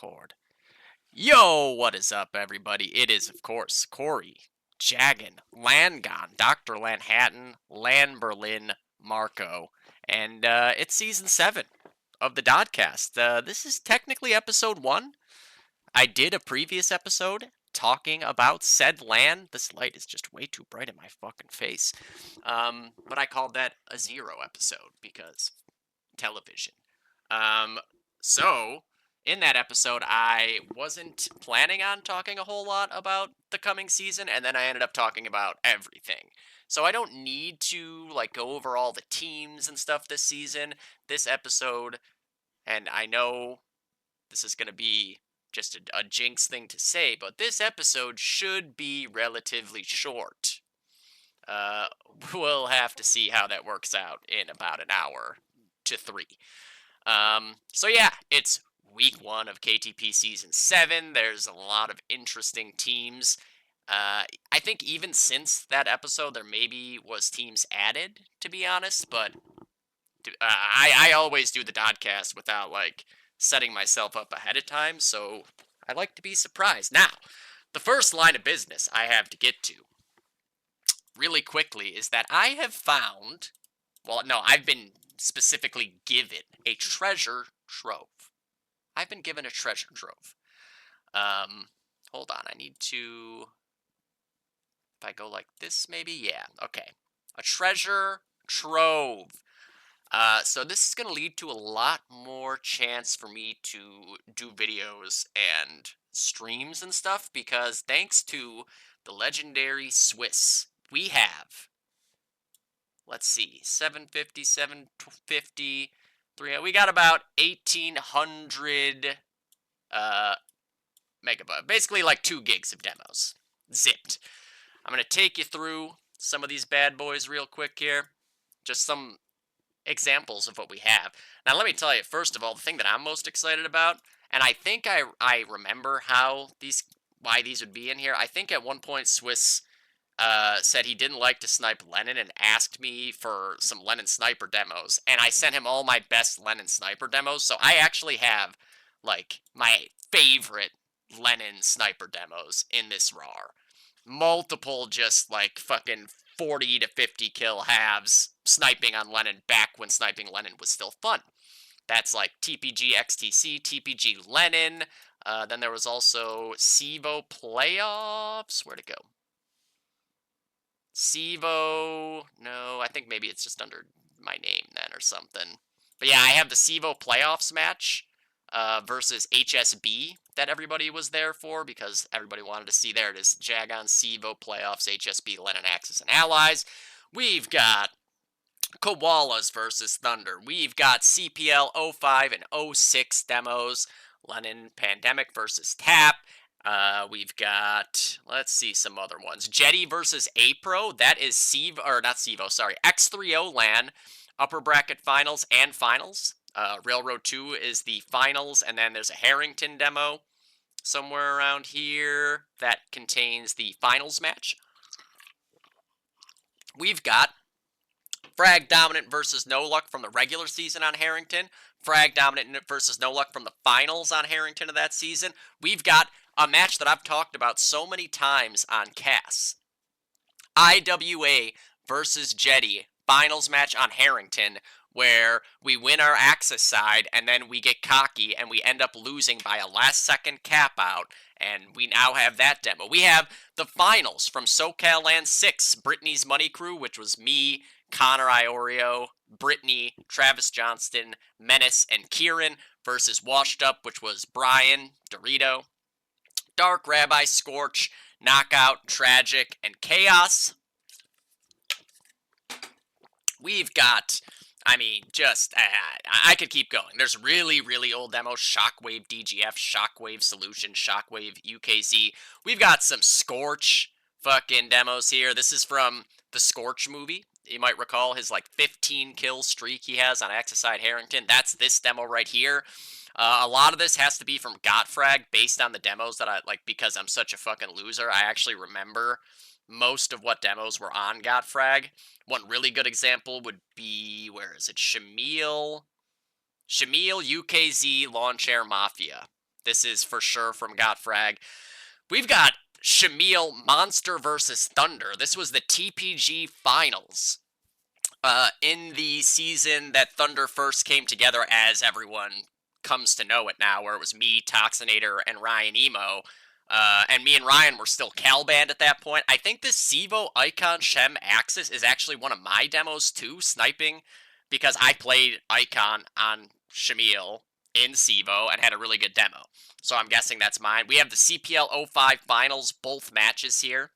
record. Yo, what is up, everybody? It is, of course, Corey, Jagan, Langon, Dr. Lanhattan, Lan Berlin, Marco, and it's season 7 of the Dodcast. This is technically episode 1. I did a previous episode talking about said land. This light is just way too bright in my fucking face. But I called that a 0 episode because television. So, in that episode, I wasn't planning on talking a whole lot about the coming season, and then I ended up talking about everything. So I don't need to, go over all the teams and stuff this season. This episode, and I know this is going to be just a jinx thing to say, but this episode should be relatively short. We'll have to see how that works out in about an hour to 3. So yeah, it's week 1 of KTP season 7. There's a lot of interesting teams. I think even since that episode, there maybe was teams added, to be honest, but I always do the Dodcast without, setting myself up ahead of time, so I like to be surprised. Now, the first line of business I have to get to, really quickly, is that I have found, I've been specifically given a treasure trove. I've been given a treasure trove. Hold on, I need to, if I go like this, maybe? Yeah, okay. A treasure trove. So this is going to lead to a lot more chance for me to do videos and streams and stuff, because thanks to the legendary Swiss, we have, let's see, 750, 750, 300, we got about 1,800 megabytes, basically like 2 gigs of demos, zipped. I'm going to take you through some of these bad boys real quick here, just some examples of what we have. Now, let me tell you, first of all, the thing that I'm most excited about, and I think I remember why these would be in here. I think at one point Swiss said he didn't like to snipe Lennon and asked me for some Lennon sniper demos, and I sent him all my best Lennon sniper demos, so I actually have, my favorite Lennon sniper demos in this RAR. Multiple just, fucking 40 to 50 kill halves sniping on Lennon back when sniping Lennon was still fun. That's TPG XTC, TPG Lennon. Then there was also Sevo Playoffs. Where'd it go? Sevo. No, I think maybe it's just under my name then or something. But yeah, I have the Sevo Playoffs match versus HSB that everybody was there for, because everybody wanted to see. There it is, Jagon, Sevo, Playoffs, HSB, Lennon, Axis, and Allies. We've got Koalas versus Thunder. We've got CPL 05 and 06 demos. Lennon, Pandemic versus Tap. We've got, let's see, some other ones. Jetty versus Apro. That is X30 LAN, upper bracket finals and finals. Railroad 2 is the finals, and then there's a Harrington demo somewhere around here that contains the finals match. We've got Frag Dominant versus No Luck from the regular season on Harrington. Frag Dominant versus No Luck from the finals on Harrington of that season. We've got a match that I've talked about so many times on Cass. IWA versus Jetty, finals match on Harrington, where we win our Axis side, and then we get cocky, and we end up losing by a last-second cap-out, and we now have that demo. We have the finals from SoCal Land 6, Brittany's Money Crew, which was me, Connor Iorio, Brittany, Travis Johnston, Menace, and Kieran, versus Washed Up, which was Brian, Dorito, Dark Rabbi, Scorch, Knockout, Tragic, and Chaos. We've got, I could keep going. There's really, really old demos. Shockwave DGF, Shockwave Solution, Shockwave UKZ. We've got some Scorch fucking demos here. This is from the Scorch movie. You might recall his, 15 kill streak he has on Axis-side Harrington. That's this demo right here. A lot of this has to be from Gotfrag, based on the demos that because I'm such a fucking loser, I actually remember most of what demos were on Gotfrag. One really good example would be, where is it? Shamil UKZ Lawn Chair Mafia. This is for sure from Gotfrag. We've got Shamil Monster versus Thunder. This was the TPG Finals. In the season that Thunder first came together, as everyone comes to know it now, where it was me, Toxinator, and Ryan Emo. And me and Ryan were still Calband at that point. I think this Sivo Icon Shem Axis is actually one of my demos too, sniping, because I played Icon on Shamil in Sivo and had a really good demo. So I'm guessing that's mine. We have the CPL 05 finals, both matches here.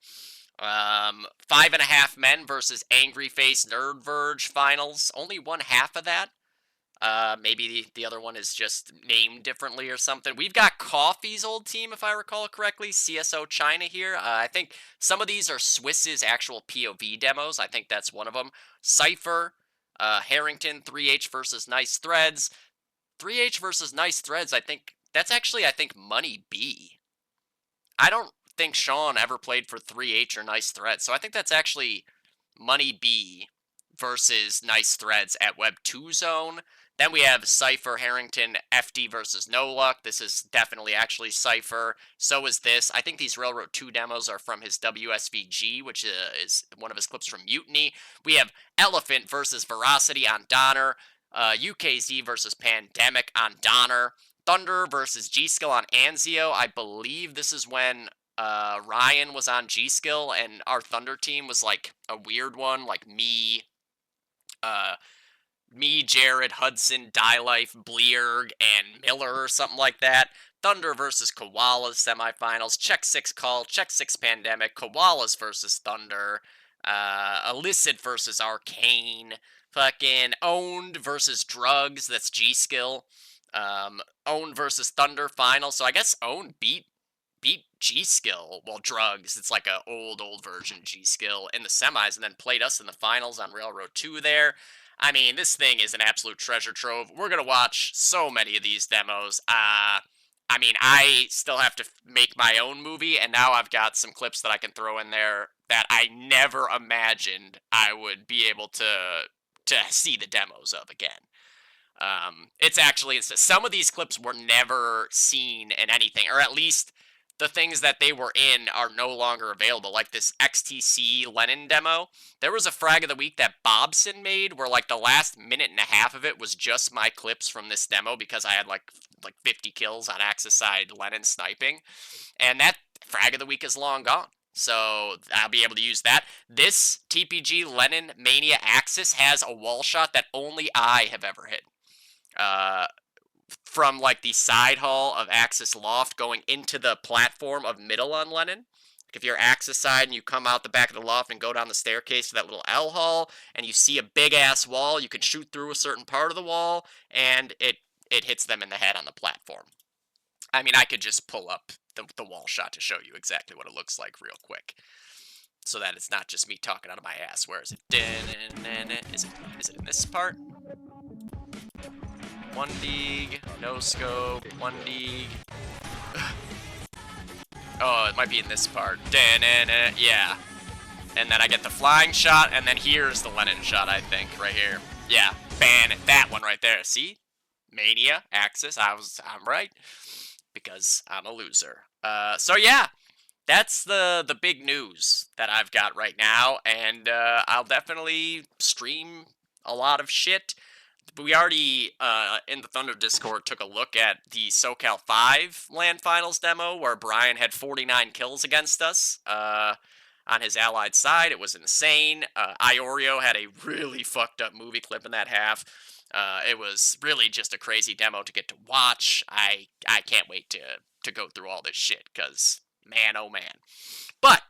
5.5 men versus Angry Face Nerd Verge finals. Only one half of that. Maybe the other one is just named differently or something. We've got Coffee's old team, if I recall correctly, CSO China here. I think some of these are Swiss's actual POV demos. I think that's one of them. Cypher, Harrington, 3H versus Nice Threads. 3H versus Nice Threads, I think, that's actually, Money B. I don't think Sean ever played for 3H or Nice Threads, so I think that's actually Money B versus Nice Threads at Web 2 Zone. Then we have Cypher, Harrington, FD versus No Luck. This is definitely actually Cypher. So is this. I think these Railroad 2 demos are from his WSVG, which is one of his clips from Mutiny. We have Elephant versus Veracity on Donner. UKZ versus Pandemic on Donner. Thunder versus G-Skill on Anzio. I believe this is when Ryan was on G-Skill, and our Thunder team was like a weird one, like me, Jared, Hudson, Life, Blearg, and Miller or something like that. Thunder versus Koalas semifinals. Check 6 Call, Check 6 Pandemic, Koalas versus Thunder, Illicit versus Arcane, fucking Owned versus Drugs, that's G-Skill. Owned versus Thunder final. So I guess Owned beat G-Skill, well, Drugs, it's like a old version G-Skill in the semis, and then played us in the finals on Railroad 2 there. I mean, this thing is an absolute treasure trove. We're gonna watch so many of these demos. I mean, I still have to make my own movie, and now I've got some clips that I can throw in there that I never imagined I would be able to see the demos of again. It's some of these clips were never seen in anything, or at least the things that they were in are no longer available, like this XTC Lennon demo. There was a frag of the week that Bobson made where like the last minute and a half of it was just my clips from this demo because I had like 50 kills on Axis side Lennon sniping, and that frag of the week is long gone. So I'll be able to use that. This TPG Lennon Mania Axis has a wall shot that only I have ever hit. From like the side hall of Axis Loft going into the platform of middle on Lennon. Like if you're Axis side and you come out the back of the loft and go down the staircase to that little L hall and you see a big ass wall, you can shoot through a certain part of the wall and it hits them in the head on the platform. I mean, I could just pull up the wall shot to show you exactly what it looks like real quick, so that it's not just me talking out of my ass. Where is it? Is it in this part? 1 dig, no scope, 1 dig. Oh, it might be in this part. Yeah. And then I get the flying shot, and then here's the Lennon shot, I think, right here. Yeah, ban it. That one right there. See? Mania, Axis. I'm right. Because I'm a loser. So yeah. That's the big news that I've got right now, and I'll definitely stream a lot of shit. We already, in the Thunder Discord, took a look at the SoCal 5 LAN Finals demo, where Brian had 49 kills against us on his allied side. It was insane. Iorio had a really fucked up movie clip in that half. It was really just a crazy demo to get to watch. I can't wait to go through all this shit, because, man, oh man. But,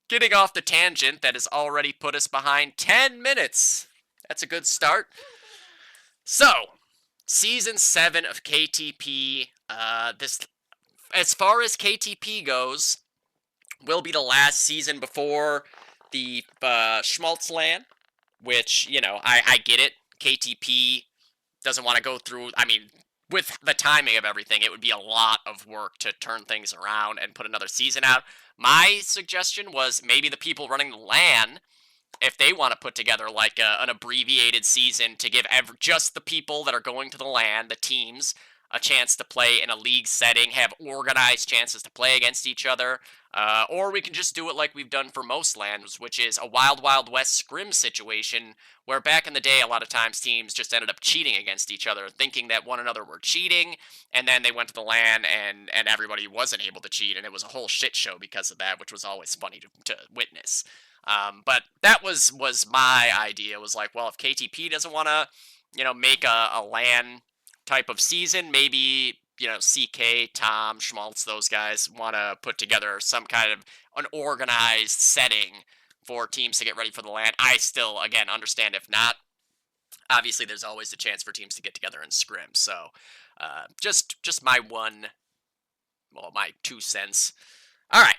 getting off the tangent that has already put us behind 10 minutes. That's a good start. So, Season 7 of KTP, this, as far as KTP goes, will be the last season before the Schmaltz LAN, which, you know, I get it. KTP doesn't want to go through, I mean, with the timing of everything, it would be a lot of work to turn things around and put another season out. My suggestion was maybe the people running the LAN, if they want to put together like an abbreviated season to give just the people that are going to the LAN, the teams, a chance to play in a league setting, have organized chances to play against each other, or we can just do it like we've done for most lands, which is a Wild Wild West scrim situation, where back in the day, a lot of times teams just ended up cheating against each other, thinking that one another were cheating, and then they went to the LAN and everybody wasn't able to cheat, and it was a whole shit show because of that, which was always funny to witness. But that was my idea. Was like, well, if KTP doesn't want to, make a LAN type of season, maybe CK, Tom, Schmaltz, those guys want to put together some kind of an organized setting for teams to get ready for the LAN. I still, again, understand if not. Obviously, there's always a chance for teams to get together and scrim. So, just my my 2 cents. All right,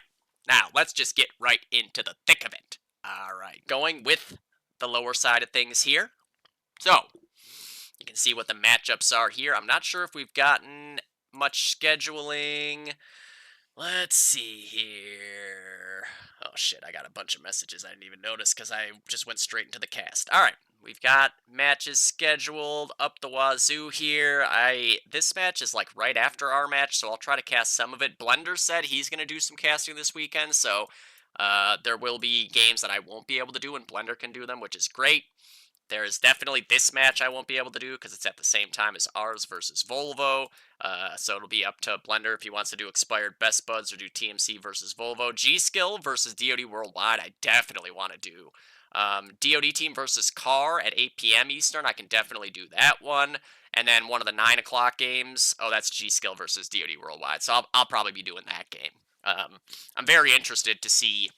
now let's just get right into the thick of it. All right, going with the lower side of things here. So, you can see what the matchups are here. I'm not sure if we've gotten much scheduling. Let's see here. Oh shit, I got a bunch of messages I didn't even notice because I just went straight into the cast. Alright, we've got matches scheduled up the wazoo here. This match is like right after our match, so I'll try to cast some of it. Blender said he's going to do some casting this weekend, so there will be games that I won't be able to do and Blender can do them, which is great. There is definitely this match I won't be able to do because it's at the same time as ours versus Volvo. So it'll be up to Blender if he wants to do Expired Best Buds or do TMC versus Volvo. G-Skill versus DoD Worldwide, I definitely want to do. DoD Team versus Car at 8 p.m. Eastern, I can definitely do that one. And then one of the 9 o'clock games, that's G-Skill versus DoD Worldwide. So I'll probably be doing that game. I'm very interested to see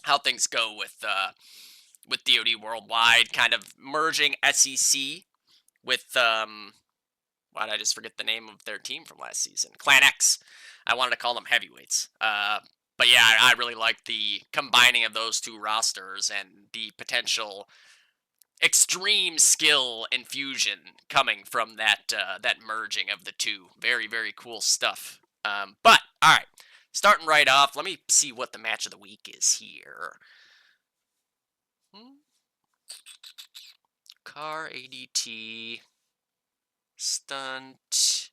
how things go with DoD Worldwide, kind of merging SEC with, why did I just forget the name of their team from last season? Clan X. I wanted to call them heavyweights. But yeah, I really like the combining of those two rosters and the potential extreme skill infusion coming from that merging of the two. Very, very cool stuff. But, alright, starting right off, let me see what the match of the week is here. Car ADT Stunt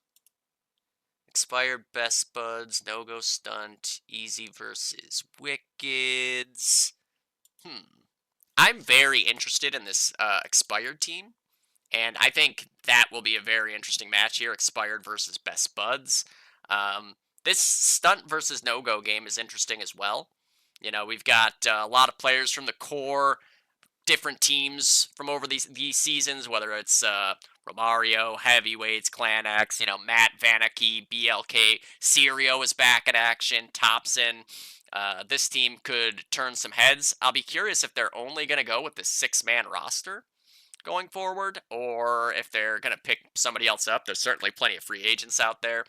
Expired Best Buds No-Go Stunt Easy versus Wickeds. I'm very interested in this Expired team, and I think that will be a very interesting match here, Expired versus Best Buds. This Stunt versus No-Go game is interesting as well. We've got a lot of players from the core, different teams from over these seasons, whether it's Romario, Heavyweights, Clan X, Matt Vanicky, BLK, Sirio is back in action, Thompson. This team could turn some heads. I'll be curious if they're only going to go with the 6-man roster going forward, or if they're going to pick somebody else up. There's certainly plenty of free agents out there.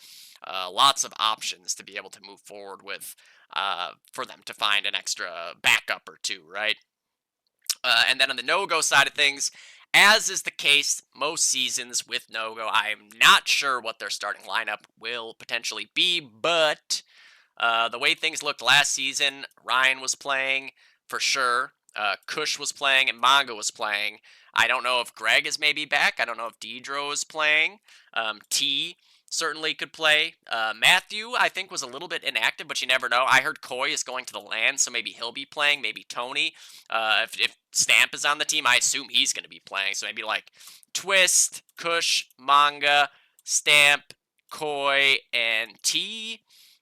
Lots of options to be able to move forward with for them to find an extra backup or two, right? And then on the no-go side of things, as is the case most seasons with no-go, I am not sure what their starting lineup will potentially be, but the way things looked last season, Ryan was playing for sure, Kush was playing, and Manga was playing. I don't know if Greg is maybe back. I don't know if Deidro is playing. T certainly could play. Matthew, I think, was a little bit inactive, but you never know. I heard Koi is going to the LAN, so maybe he'll be playing. Maybe Tony. If Stamp is on the team, I assume he's going to be playing. So maybe like Twist, Kush, Manga, Stamp, Koi, and T,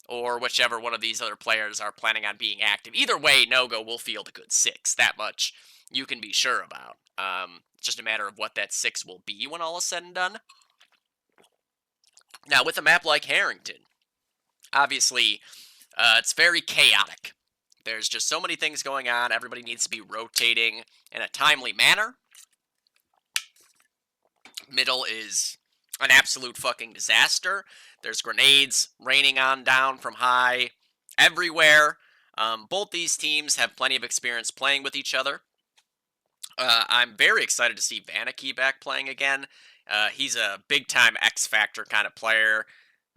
or whichever one of these other players are planning on being active. Either way, No-Go will field a good 6. That much you can be sure about. It's just a matter of what that 6 will be when all is said and done. Now, with a map like Harrington, obviously, it's very chaotic. There's just so many things going on. Everybody needs to be rotating in a timely manner. Middle is an absolute fucking disaster. There's grenades raining on down from high everywhere. Both these teams have plenty of experience playing with each other. I'm very excited to see Vanicky back playing again. He's a big-time X-Factor kind of player,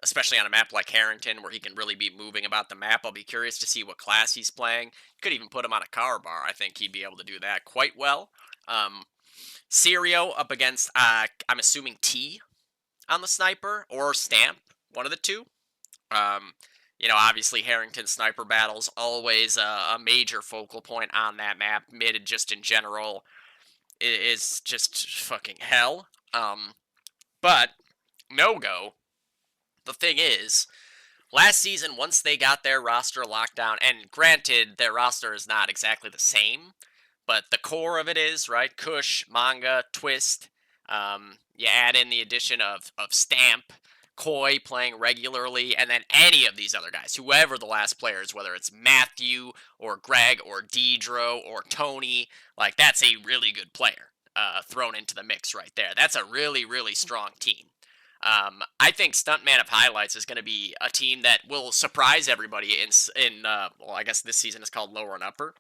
especially on a map like Harrington, where he can really be moving about the map. I'll be curious to see what class he's playing. Could even put him on a car bar. I think he'd be able to do that quite well. Sirio up against, I'm assuming T. on the sniper or stamp, one of the two. Um, obviously Harrington sniper battles always a major focal point on that map. Mid just in general is just fucking hell. But no go. The thing is, last season, once they got their roster locked down, and granted, their roster is not exactly the same, but the core of it is, right? Kush, Manga, Twist. You add in the addition of Stamp, Koi playing regularly, and then any of these other guys, whoever the last players, whether it's Matthew or Greg or Deidro or Tony, like that's a really good player thrown into the mix right there. That's a really, really strong team. I think Stuntman of Highlights is going to be a team that will surprise everybody well, I guess this season is called Lower and Upper.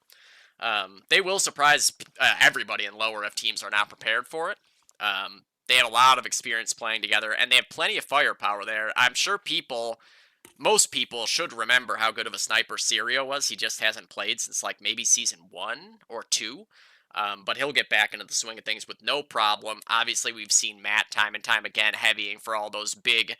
They will surprise everybody in Lower if teams are not prepared for it. They had a lot of experience playing together, and they have plenty of firepower there. I'm sure most people should remember how good of a sniper Sirio was. He just hasn't played since like maybe season 1 or 2. But he'll get back into the swing of things with no problem. Obviously, we've seen Matt time and time again heavying for all those big,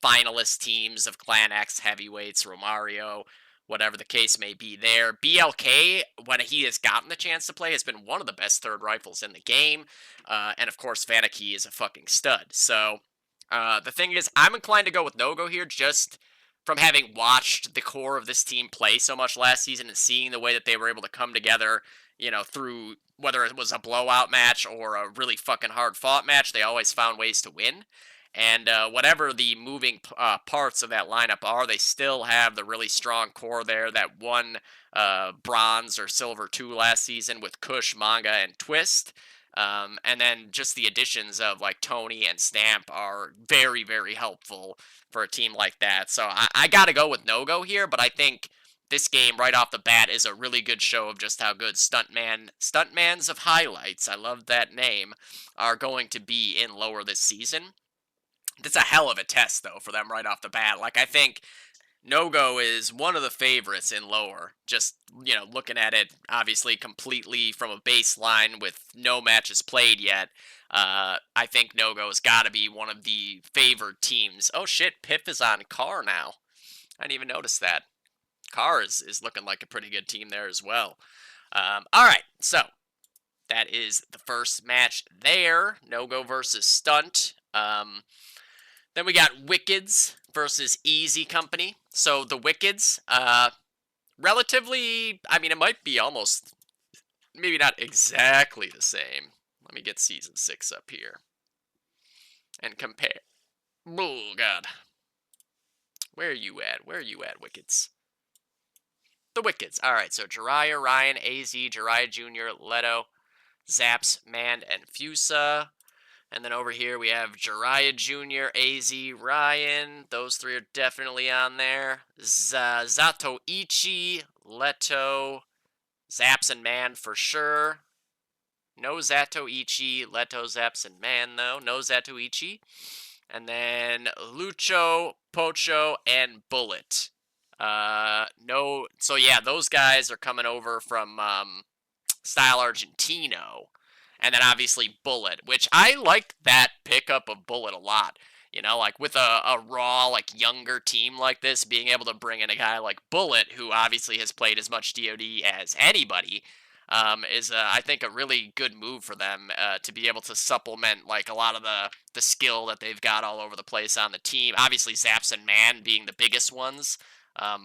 finalist teams of Clan X heavyweights, Romario, whatever the case may be there. BLK, when he has gotten the chance to play, has been one of the best third rifles in the game. And of course, Vanicky is a fucking stud. So the thing is, I'm inclined to go with no-go here just from having watched the core of this team play so much last season and seeing the way that they were able to come together, through whether it was a blowout match or a really fucking hard fought match, they always found ways to win. And whatever the moving parts of that lineup are, they still have the really strong core there that won bronze or silver 2 last season with Kush, Manga, and Twist. And then just the additions of like Tony and Stamp are very, very helpful for a team like that. So I got to go with no-go here, but I think this game right off the bat is a really good show of just how good Stuntmans of Highlights, I love that name, are going to be in Lower this season. That's a hell of a test, though, for them right off the bat. Like, I think No-Go is one of the favorites in Lower. Just, looking at it, obviously, completely from a baseline with no matches played yet. I think No-Go's got to be one of the favored teams. Oh, shit, Piff is on Car now. I didn't even notice that. Car is looking like a pretty good team there as well. Alright, so that is the first match there. No-Go versus Stunt. Then we got Wickeds versus Easy Company. So the Wickeds, relatively, it might be almost, maybe not exactly the same. Let me get Season 6 up here and compare. Oh, God. Where are you at? Where are you at, Wickeds? The Wickeds. Alright, so Jiraiya, Ryan, AZ, Jiraiya Jr., Leto, Zaps, Mand, and Fusa. And then over here we have Jiraiya Jr., AZ, Ryan. Those three are definitely on there. Zatoichi, Leto, Zaps, and Mand for sure. No Zatoichi, Leto, Zaps, and Mand, though. No Zatoichi. And then Lucho, Pocho, and Bullet. No, so yeah, those guys are coming over from Style Argentino, and then obviously Bullet, which I like that pickup of Bullet a lot. Like with a raw, like younger team like this, being able to bring in a guy like Bullet, who obviously has played as much DoD as anybody, is I think a really good move for them to be able to supplement like a lot of the skill that they've got all over the place on the team. Obviously, Zaps and Man being the biggest ones.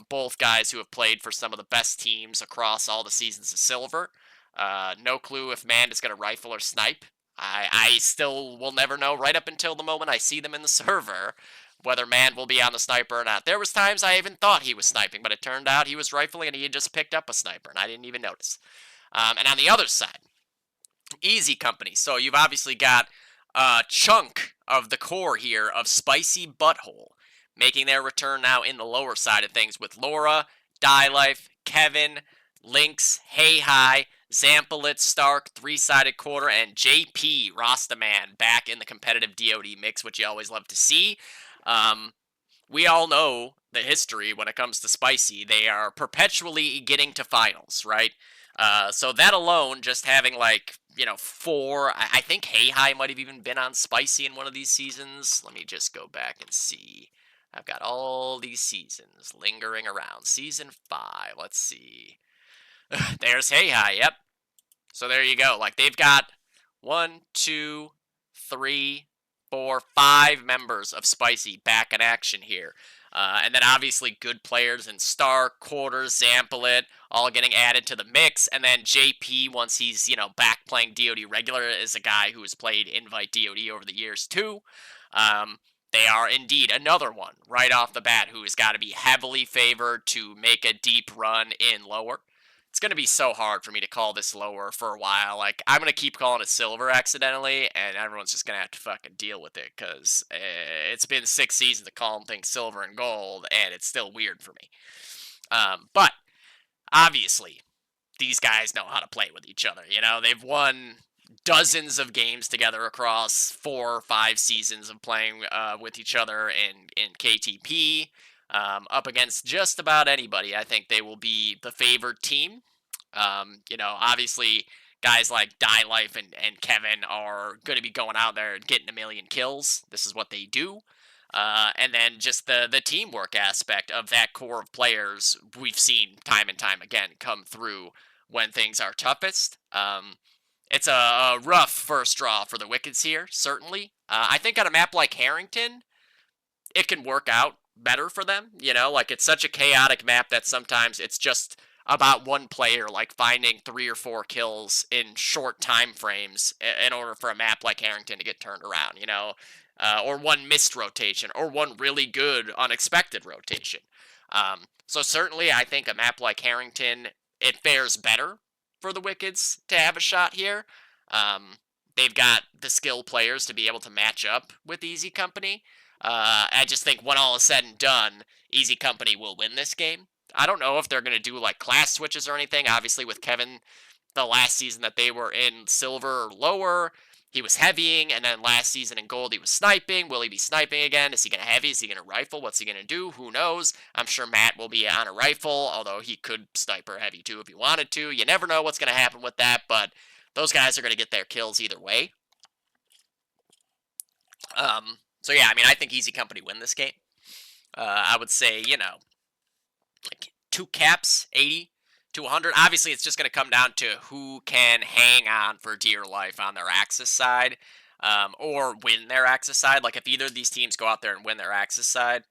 Both guys who have played for some of the best teams across all the seasons of Silver. No clue if Mand is going to rifle or snipe. I still will never know right up until the moment I see them in the server whether Mand will be on the sniper or not. There was times I even thought he was sniping, but it turned out he was rifling and he had just picked up a sniper and I didn't even notice. And on the other side, Easy Company. So you've obviously got a chunk of the core here of Spicy Butthole making their return now in the lower side of things with Laura, Die Life, Kevin, Lynx, Hey Hi, Zampalit, Stark, Three-Sided Quarter, and JP Rastaman back in the competitive DoD mix, which you always love to see. We all know the history when it comes to Spicy. They are perpetually getting to finals, right? So that alone, just having like, four, I think Hey Hi might have even been on Spicy in one of these seasons. Let me just go back and see. I've got all these seasons lingering around. Season 5, let's see. There's Hey Hi, yep. So there you go. Like they've got one, two, three, four, five members of Spicy back in action here. And then obviously good players in Star, Quarters, Zampalit, all getting added to the mix. And then JP, once he's, back playing DoD regular, is a guy who has played Invite DoD over the years too. Um, they are indeed another one right off the bat who has got to be heavily favored to make a deep run in lower. It's going to be so hard for me to call this lower for a while. Like, I'm going to keep calling it silver accidentally, and everyone's just going to have to fucking deal with it, because it's been 6 seasons of calling things silver and gold, and it's still weird for me. But, obviously, these guys know how to play with each other. They've won dozens of games together across 4 or 5 seasons of playing with each other in KTP. Up against just about anybody, I think they will be the favored team. Obviously, guys like Die Life and Kevin are going to be going out there and getting a million kills. This is what they do. And then just the teamwork aspect of that core of players we've seen time and time again come through when things are toughest. It's a rough first draw for the Wickeds here, certainly. I think on a map like Harrington, it can work out better for them. Like it's such a chaotic map that sometimes it's just about one player like finding 3 or 4 kills in short time frames in order for a map like Harrington to get turned around, or one missed rotation or one really good unexpected rotation. So certainly I think a map like Harrington, it fares better for the Wickeds to have a shot here. They've got the skill players to be able to match up with Easy Company. I just think when all is said and done, Easy Company will win this game. I don't know if they're going to do like class switches or anything. Obviously, with Kevin, the last season that they were in silver or lower, he was heavying, and then last season in gold, he was sniping. Will he be sniping again? Is he going to heavy? Is he going to rifle? What's he going to do? Who knows? I'm sure Matt will be on a rifle, although he could sniper heavy too if he wanted to. You never know what's going to happen with that, but those guys are going to get their kills either way. So yeah, I mean, I think Easy Company win this game. I would say, like 2 caps, 80 to 100. Obviously, it's just going to come down to who can hang on for dear life on their Axis side, or win their Axis side. Like, if either of these teams go out there and win their Axis side,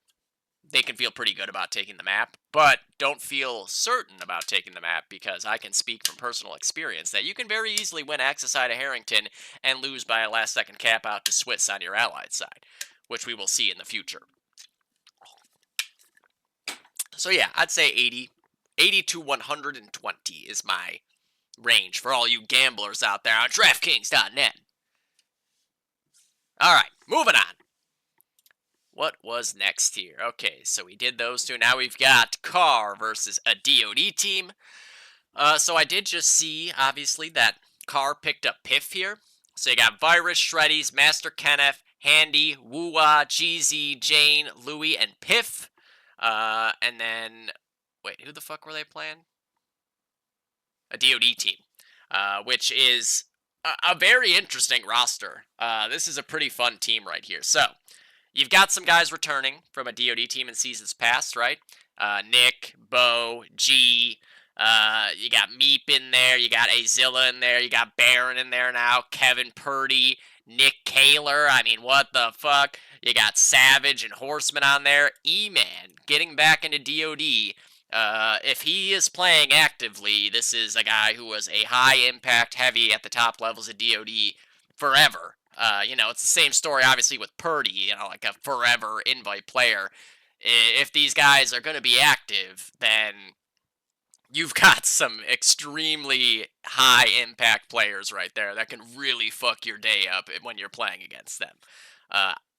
they can feel pretty good about taking the map, but don't feel certain about taking the map, because I can speak from personal experience that you can very easily win Axis side of Harrington and lose by a last-second cap out to Swiss on your allied side, which we will see in the future. So yeah, I'd say 80 to 120 is my range for all you gamblers out there on DraftKings.net. All right, moving on. What was next here? Okay, so we did those two. Now we've got Carr versus a DoD team. So I did just see, obviously, that Carr picked up Piff here. So you got Virus, Shreddies, Master Kenneth, Handy, Woowa, GZ, Jane, Louie, and Piff. And then, wait, who the fuck were they playing? A DoD team, which is a very interesting roster. This is a pretty fun team right here. So, you've got some guys returning from a DoD team in seasons past, right? Nick, Bo, G, you got Meep in there, you got Azilla in there, you got Baron in there now, Kevin Purdy, Nick Kaler, I mean, what the fuck? You got Savage and Horseman on there. E-Man getting back into DoD. If he is playing actively, this is a guy who was a high-impact heavy at the top levels of DoD forever. It's the same story, obviously, with Purdy, like a forever invite player. If these guys are going to be active, then you've got some extremely high-impact players right there that can really fuck your day up when you're playing against them.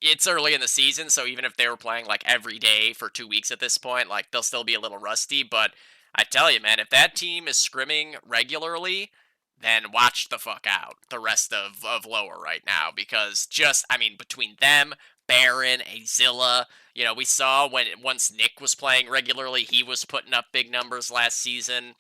It's early in the season, so even if they were playing, like, every day for 2 weeks at this point, like, they'll still be a little rusty, but I tell you, man, if that team is scrimming regularly, then watch the fuck out the rest of lower right now, because between them, Baron, a Zilla. We saw once Nick was playing regularly, he was putting up big numbers last season.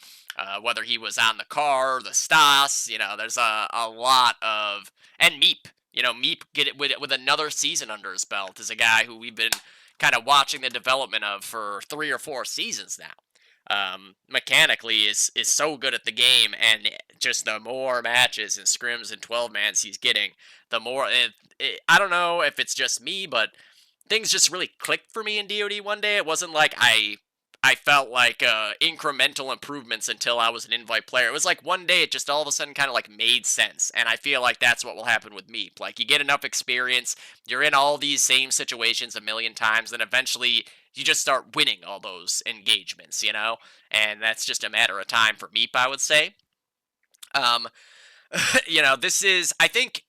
Whether he was on the car or the Stas, there's a lot of and Meep. Meep get it with another season under his belt is a guy who we've been kind of watching the development of for 3 or 4 seasons now. Mechanically is so good at the game, and just the more matches and scrims and 12-mans he's getting, the more I don't know if it's just me, but things just really clicked for me in DoD one day. It wasn't like I felt like incremental improvements until I was an invite player. It was like one day it just all of a sudden kind of like made sense, and I feel like that's what will happen with Meep. Like you get enough experience, you're in all these same situations a million times, then eventually you just start winning all those engagements, and that's just a matter of time for Meep, I would say. Um, this is, I think,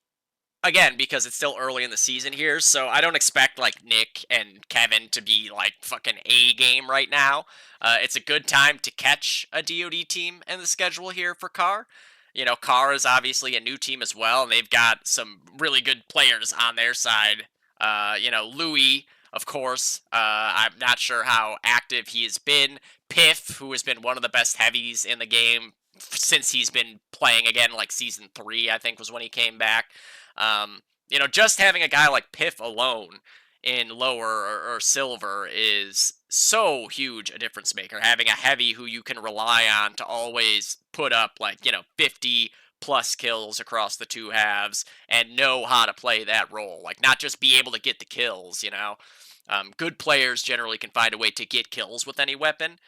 again, because it's still early in the season here, so I don't expect like Nick and Kevin to be like fucking A game right now. It's a good time to catch a DoD team in the schedule here for Carr. Carr is obviously a new team as well, and they've got some really good players on their side. Louis, of course. I'm not sure how active he has been. Piff, who has been one of the best heavies in the game since he's been playing again, like season 3, I think was when he came back. Just having a guy like Piff alone in lower or silver is so huge a difference maker. Having a heavy who you can rely on to always put up 50 plus kills across the two halves and know how to play that role. Like not just be able to get the kills, good players generally can find a way to get kills with any weapon.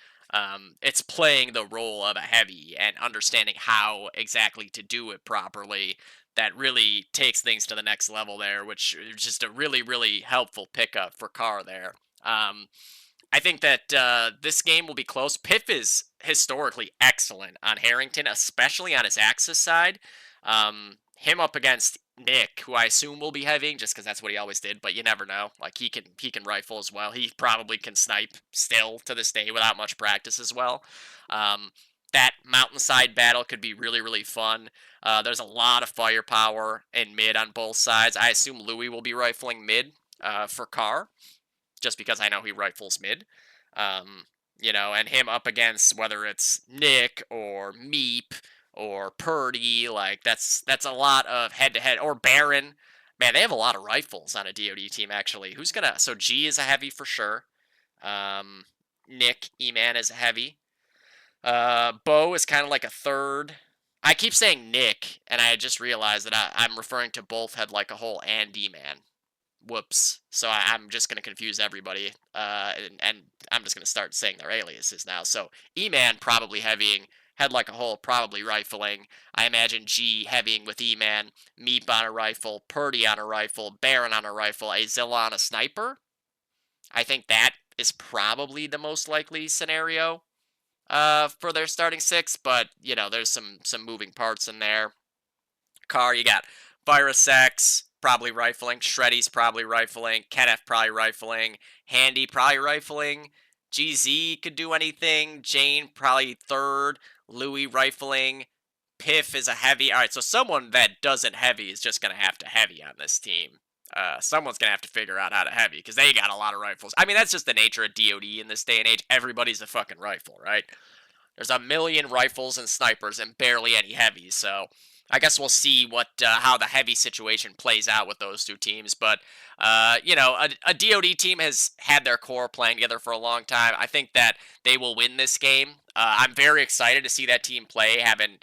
It's playing the role of a heavy and understanding how exactly to do it properly that really takes things to the next level there, which is just a really, really helpful pickup for Carr there. I think that this game will be close. Piff is historically excellent on Harrington, especially on his Axis side. Him up against Nick, who I assume will be heavying, just because that's what he always did, but you never know. Like he can rifle as well. He probably can snipe still to this day without much practice as well. That mountainside battle could be really, really fun. There's a lot of firepower in mid on both sides. I assume Louis will be rifling mid for Carr, just because I know he rifles mid. And him up against whether it's Nick or Meep or Purdy, like that's a lot of head-to-head, or Baron. Man, they have a lot of rifles on a DoD team, actually. So G is a heavy for sure. Nick, E-Man is a heavy. Bo is kind of like a third. I keep saying Nick, and I just realized that I'm referring to both Head Like a Hole and E-Man. Whoops. So I'm just going to confuse everybody, and I'm just going to start saying their aliases now. So E-Man probably heavying, Head Like a Hole probably rifling. I imagine G heavying with E-Man, Meep on a rifle, Purdy on a rifle, Baron on a rifle, a Zilla on a sniper. I think that is probably the most likely scenario for their starting 6, but there's some moving parts in there. Carr, you got Virus X probably rifling, Shreddy's probably rifling, Kenneth probably rifling, Handy probably rifling, GZ could do anything, Jane probably third, Louis rifling, Piff is a heavy. All right, so someone that doesn't heavy is just gonna have to heavy on this team. Someone's gonna have to figure out how to heavy because they got a lot of rifles. I mean, that's just the nature of DoD in this day and age. Everybody's a fucking rifle, right? There's a million rifles and snipers and barely any heavies, so I guess we'll see how the heavy situation plays out with those two teams. But a DoD team has had their core playing together for a long time. I think that they will win this game. I'm very excited to see that team play, having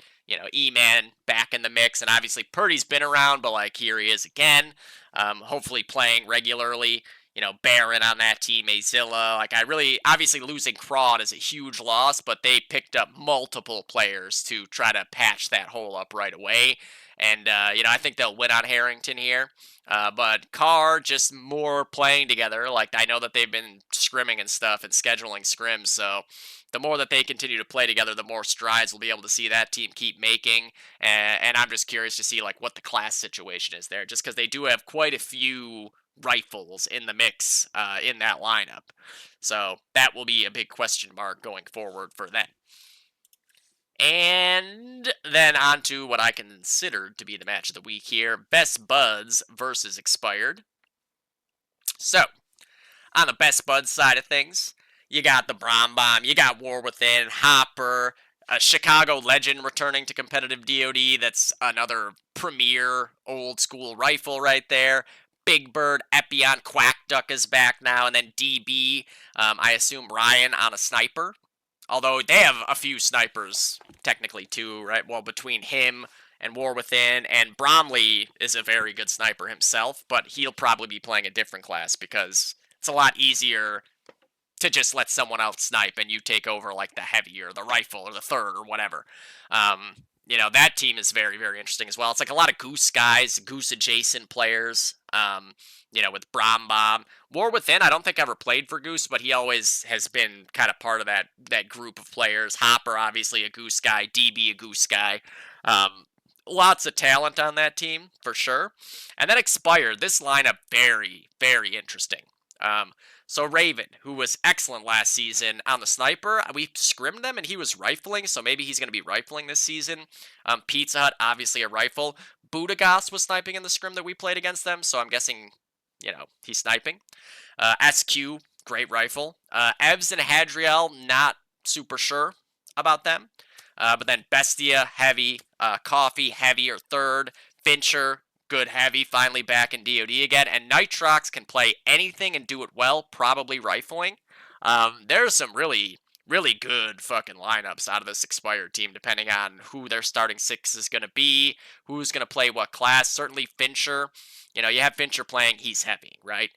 E-Man back in the mix, and obviously Purdy's been around, but here he is again. Hopefully playing regularly. Baron on that team, Azilla. Obviously losing Crawd is a huge loss, but they picked up multiple players to try to patch that hole up right away. And, I think they'll win on Harrington here. But Carr, just more playing together. I know that they've been scrimming and stuff and scheduling scrims, so the more that they continue to play together, the more strides we'll be able to see that team keep making. And I'm just curious to see, what the class situation is there, just because they do have quite a few rifles in the mix in that lineup. So that will be a big question mark going forward for them. And then on to what I consider to be the match of the week here. Best Buds versus Expired. So, on the best buds side of things, you got the Brom Bomb, you got War Within, Hopper, a Chicago Legend returning to competitive DoD. That's another premier old school rifle right there. Big Bird, Epion, Quack Duck is back now, and then DB. I assume Ryan on a sniper. Although they have a few snipers technically too, right? Well, between him and War Within, and Bromley is a very good sniper himself, but he'll probably be playing a different class because it's a lot easier to just let someone else snipe and you take over like the heavy or the rifle or the third or whatever. That team is very, very interesting as well. It's like a lot of Goose guys, Goose adjacent players. With Brom Bomb. War Within, I don't think ever played for Goose, but he always has been kind of part of that group of players. Hopper, obviously a Goose guy. DB, a Goose guy. Lots of talent on that team, for sure. And then Expired. This lineup, very, very interesting. So Raven, who was excellent last season on the sniper, we scrimmed them and he was rifling, so maybe he's going to be rifling this season. Pizza Hut, obviously a rifle. Budagas was sniping in the scrim that we played against them, so I'm guessing, he's sniping. SQ, great rifle. Evs and Hadriel, not super sure about them. But then Bestia, heavy. Coffee, heavy or third. Fincher, good heavy, finally back in DoD again. And Nitrox can play anything and do it well, probably rifling. There's some really, really good fucking lineups out of this Expired team, depending on who their starting six is going to be, who's going to play what class. Certainly Fincher. You have Fincher playing, he's heavy, right?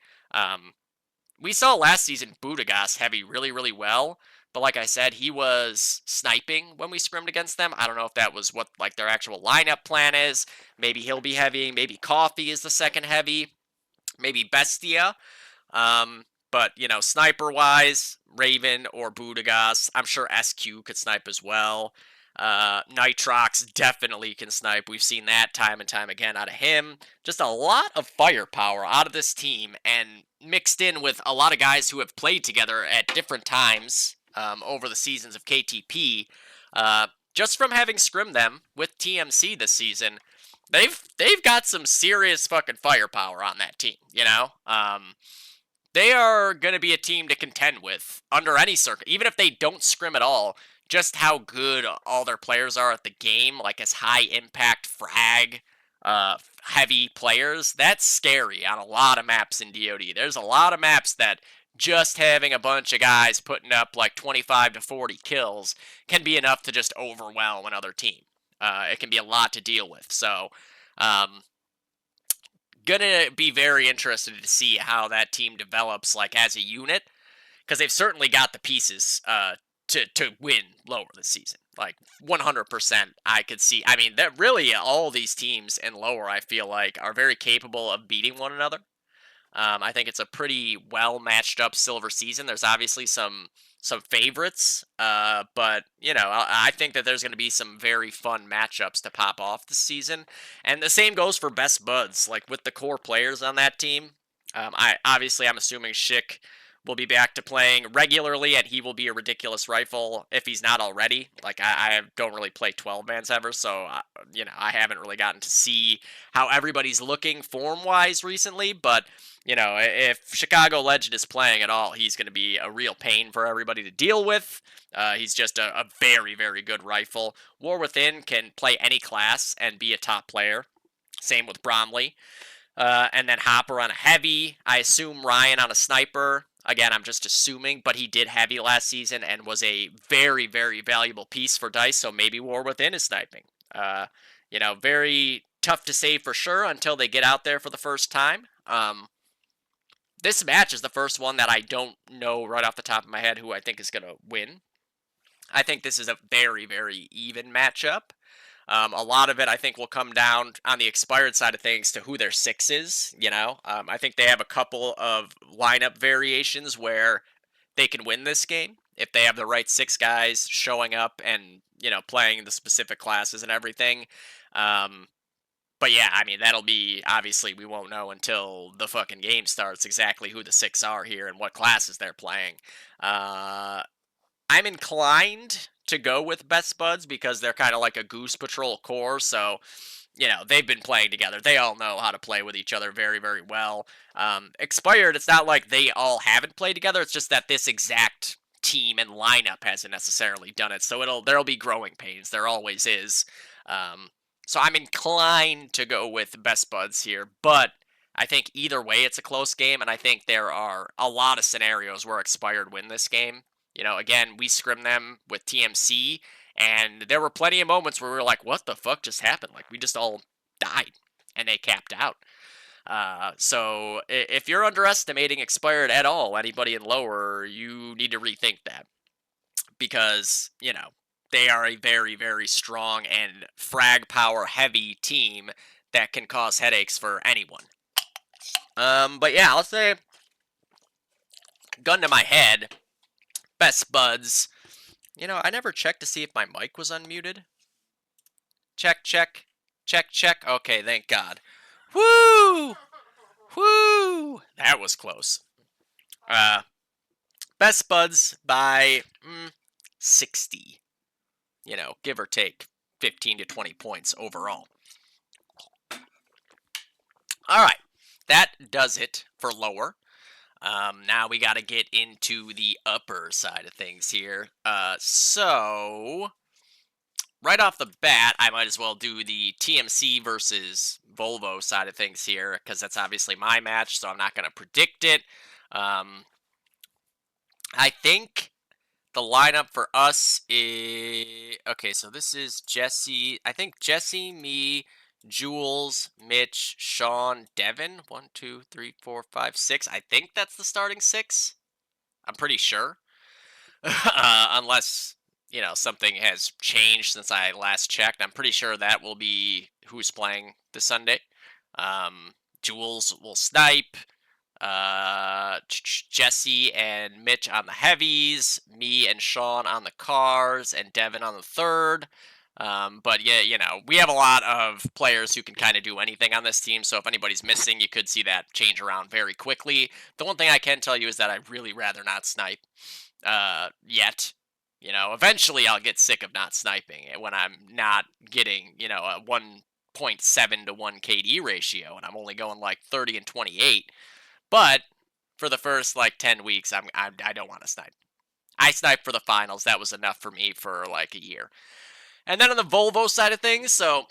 We saw last season Budagas heavy really, really well. But like I said, he was sniping when we scrimmed against them. I don't know if that was what like their actual lineup plan is. Maybe he'll be heavy. Maybe Coffee is the second heavy. Maybe Bestia. But, sniper-wise, Raven or Budagas. I'm sure SQ could snipe as well. Nitrox definitely can snipe. We've seen that time and time again out of him. Just a lot of firepower out of this team, and mixed in with a lot of guys who have played together at different times over the seasons of KTP. Just from having scrimmed them with TMC this season, they've got some serious fucking firepower on that team, They are going to be a team to contend with under any circuit, even if they don't scrim at all. Just how good all their players are at the game, like as high impact frag heavy players, that's scary on a lot of maps in DoD. There's a lot of maps that just having a bunch of guys putting up like 25 to 40 kills can be enough to just overwhelm another team. It can be a lot to deal with. So, gonna be very interested to see how that team develops like as a unit, because they've certainly got the pieces to win lower this season. Like 100%, I could see. I mean, that really all these teams in lower, I feel like, are very capable of beating one another. I think it's a pretty well matched up silver season. There's obviously some favorites, but I think that there's going to be some very fun matchups to pop off this season, and the same goes for best buds. Like with the core players on that team, I'm assuming Schick will be back to playing regularly, and he will be a ridiculous rifle if he's not already. Like, I don't really play 12-mans ever, so, I haven't really gotten to see how everybody's looking form-wise recently, but, if Chicago Legend is playing at all, he's going to be a real pain for everybody to deal with. He's just a very, very good rifle. War Within can play any class and be a top player. Same with Bromley. And then Hopper on a heavy. I assume Ryan on a sniper. Again, I'm just assuming, but he did heavy last season and was a very, very valuable piece for DICE, so maybe War Within is sniping. Very tough to say for sure until they get out there for the first time. This match is the first one that I don't know right off the top of my head who I think is going to win. I think this is a very, very even matchup. A lot of it, I think, will come down on the Expired side of things to who their six is, I think they have a couple of lineup variations where they can win this game if they have the right six guys showing up and, playing the specific classes and everything. But yeah, I mean, that'll be, obviously, we won't know until the fucking game starts exactly who the six are here and what classes they're playing. I'm inclined to go with Best Buds because they're kind of like a Goose Patrol core, so they've been playing together. They all know how to play with each other very, very well. Expired, it's not like they all haven't played together. It's just that this exact team and lineup hasn't necessarily done it. So there'll be growing pains. There always is. Um, so I'm inclined to go with Best Buds here, but I think either way it's a close game, and I think there are a lot of scenarios where Expired win this game. Again, we scrim them with TMC, and there were plenty of moments where we were like, what the fuck just happened? Like, we just all died, and they capped out. So if you're underestimating Expired at all, anybody in lower, you need to rethink that. Because, they are a very, very strong and frag power heavy team that can cause headaches for anyone. But yeah, I'll say, gun to my head, Best Buds. I never checked to see if my mic was unmuted. Check, check, check, check. Okay, thank God. Woo! Woo! That was close. Best Buds by 60. Give or take 15 to 20 points overall. All right, that does it for lower. Now we got to get into the upper side of things here. So right off the bat, I might as well do the TMC versus Volvo side of things here, because that's obviously my match, so I'm not going to predict it. I think the lineup for us is... Okay, so this is Jesse. I think Jesse, me, Jules, Mitch, Sean, Devin. 1, 2, 3, 4, 5, 6. I think that's the starting 6. I'm pretty sure. Unless, something has changed since I last checked. I'm pretty sure that will be who's playing this Sunday. Jules will snipe. Jesse and Mitch on the heavies, me and Sean on the cars, and Devin on the third. But yeah, we have a lot of players who can kind of do anything on this team, so if anybody's missing, you could see that change around very quickly. The one thing I can tell you is that I'd really rather not snipe yet. Eventually I'll get sick of not sniping when I'm not getting, a 1.7 to 1 KD ratio, and I'm only going like 30 and 28. But for the first 10 weeks, I don't want to snipe. I sniped for the finals. That was enough for me for a year. And then on the Volvo side of things, so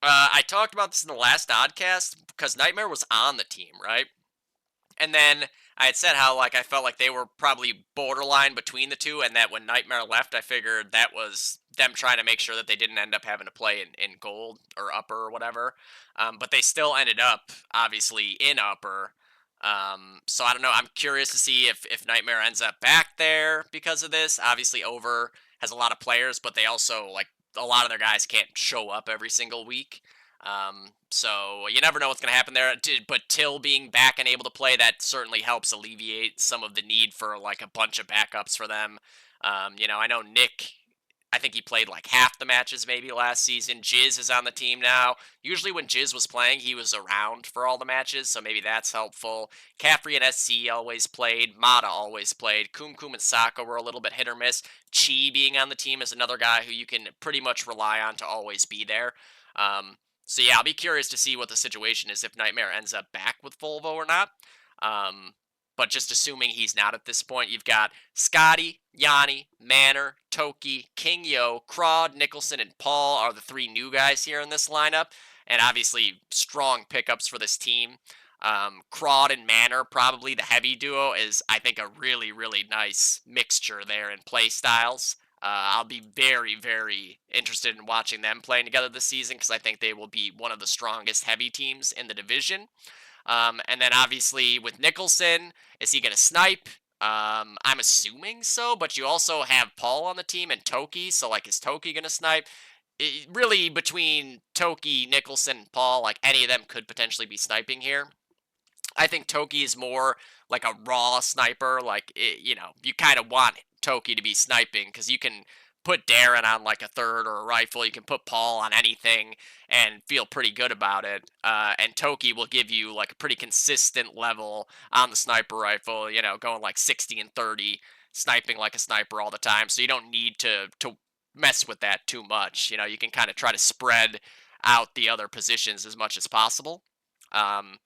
I talked about this in the last Dodcast because Nightmare was on the team, right? And then I had said how I felt like they were probably borderline between the two, and that when Nightmare left, I figured that was them trying to make sure that they didn't end up having to play in gold or upper or whatever. But they still ended up obviously in upper. So I don't know. I'm curious to see if Nightmare ends up back there because of this. Obviously, Over has a lot of players, but they also a lot of their guys can't show up every single week. So you never know what's going to happen there. But Till being back and able to play, that certainly helps alleviate some of the need for a bunch of backups for them. I know Nick, I think he played half the matches maybe last season. Jizz is on the team now. Usually when Jizz was playing, he was around for all the matches, so maybe that's helpful. Caffrey and SC always played. Mata always played. Kum and Saka were a little bit hit or miss. Chi being on the team is another guy who you can pretty much rely on to always be there. So yeah, I'll be curious to see what the situation is if Nightmare ends up back with Volvo or not. But just assuming he's not at this point, you've got Scotty, Yanni, Manor, Toki, King Yo, Crawd, Nicholson, and Paul are the 3 new guys here in this lineup. And obviously, strong pickups for this team. Crawd and Manor, probably the heavy duo, is, I think, a really, really nice mixture there in play styles. I'll be very, very interested in watching them playing together this season because I think they will be one of the strongest heavy teams in the division. And then obviously with Nicholson, is he going to snipe? I'm assuming so, but you also have Paul on the team and Toki, so is Toki going to snipe? Really, between Toki, Nicholson, and Paul, any of them could potentially be sniping here. I think Toki is more a raw sniper, you kind of want Toki to be sniping, because you can put Darren on a third or a rifle, you can put Paul on anything and feel pretty good about it, and Toki will give you a pretty consistent level on the sniper rifle, going 60 and 30, sniping like a sniper all the time, so you don't need to mess with that too much. You can kind of try to spread out the other positions as much as possible. Um,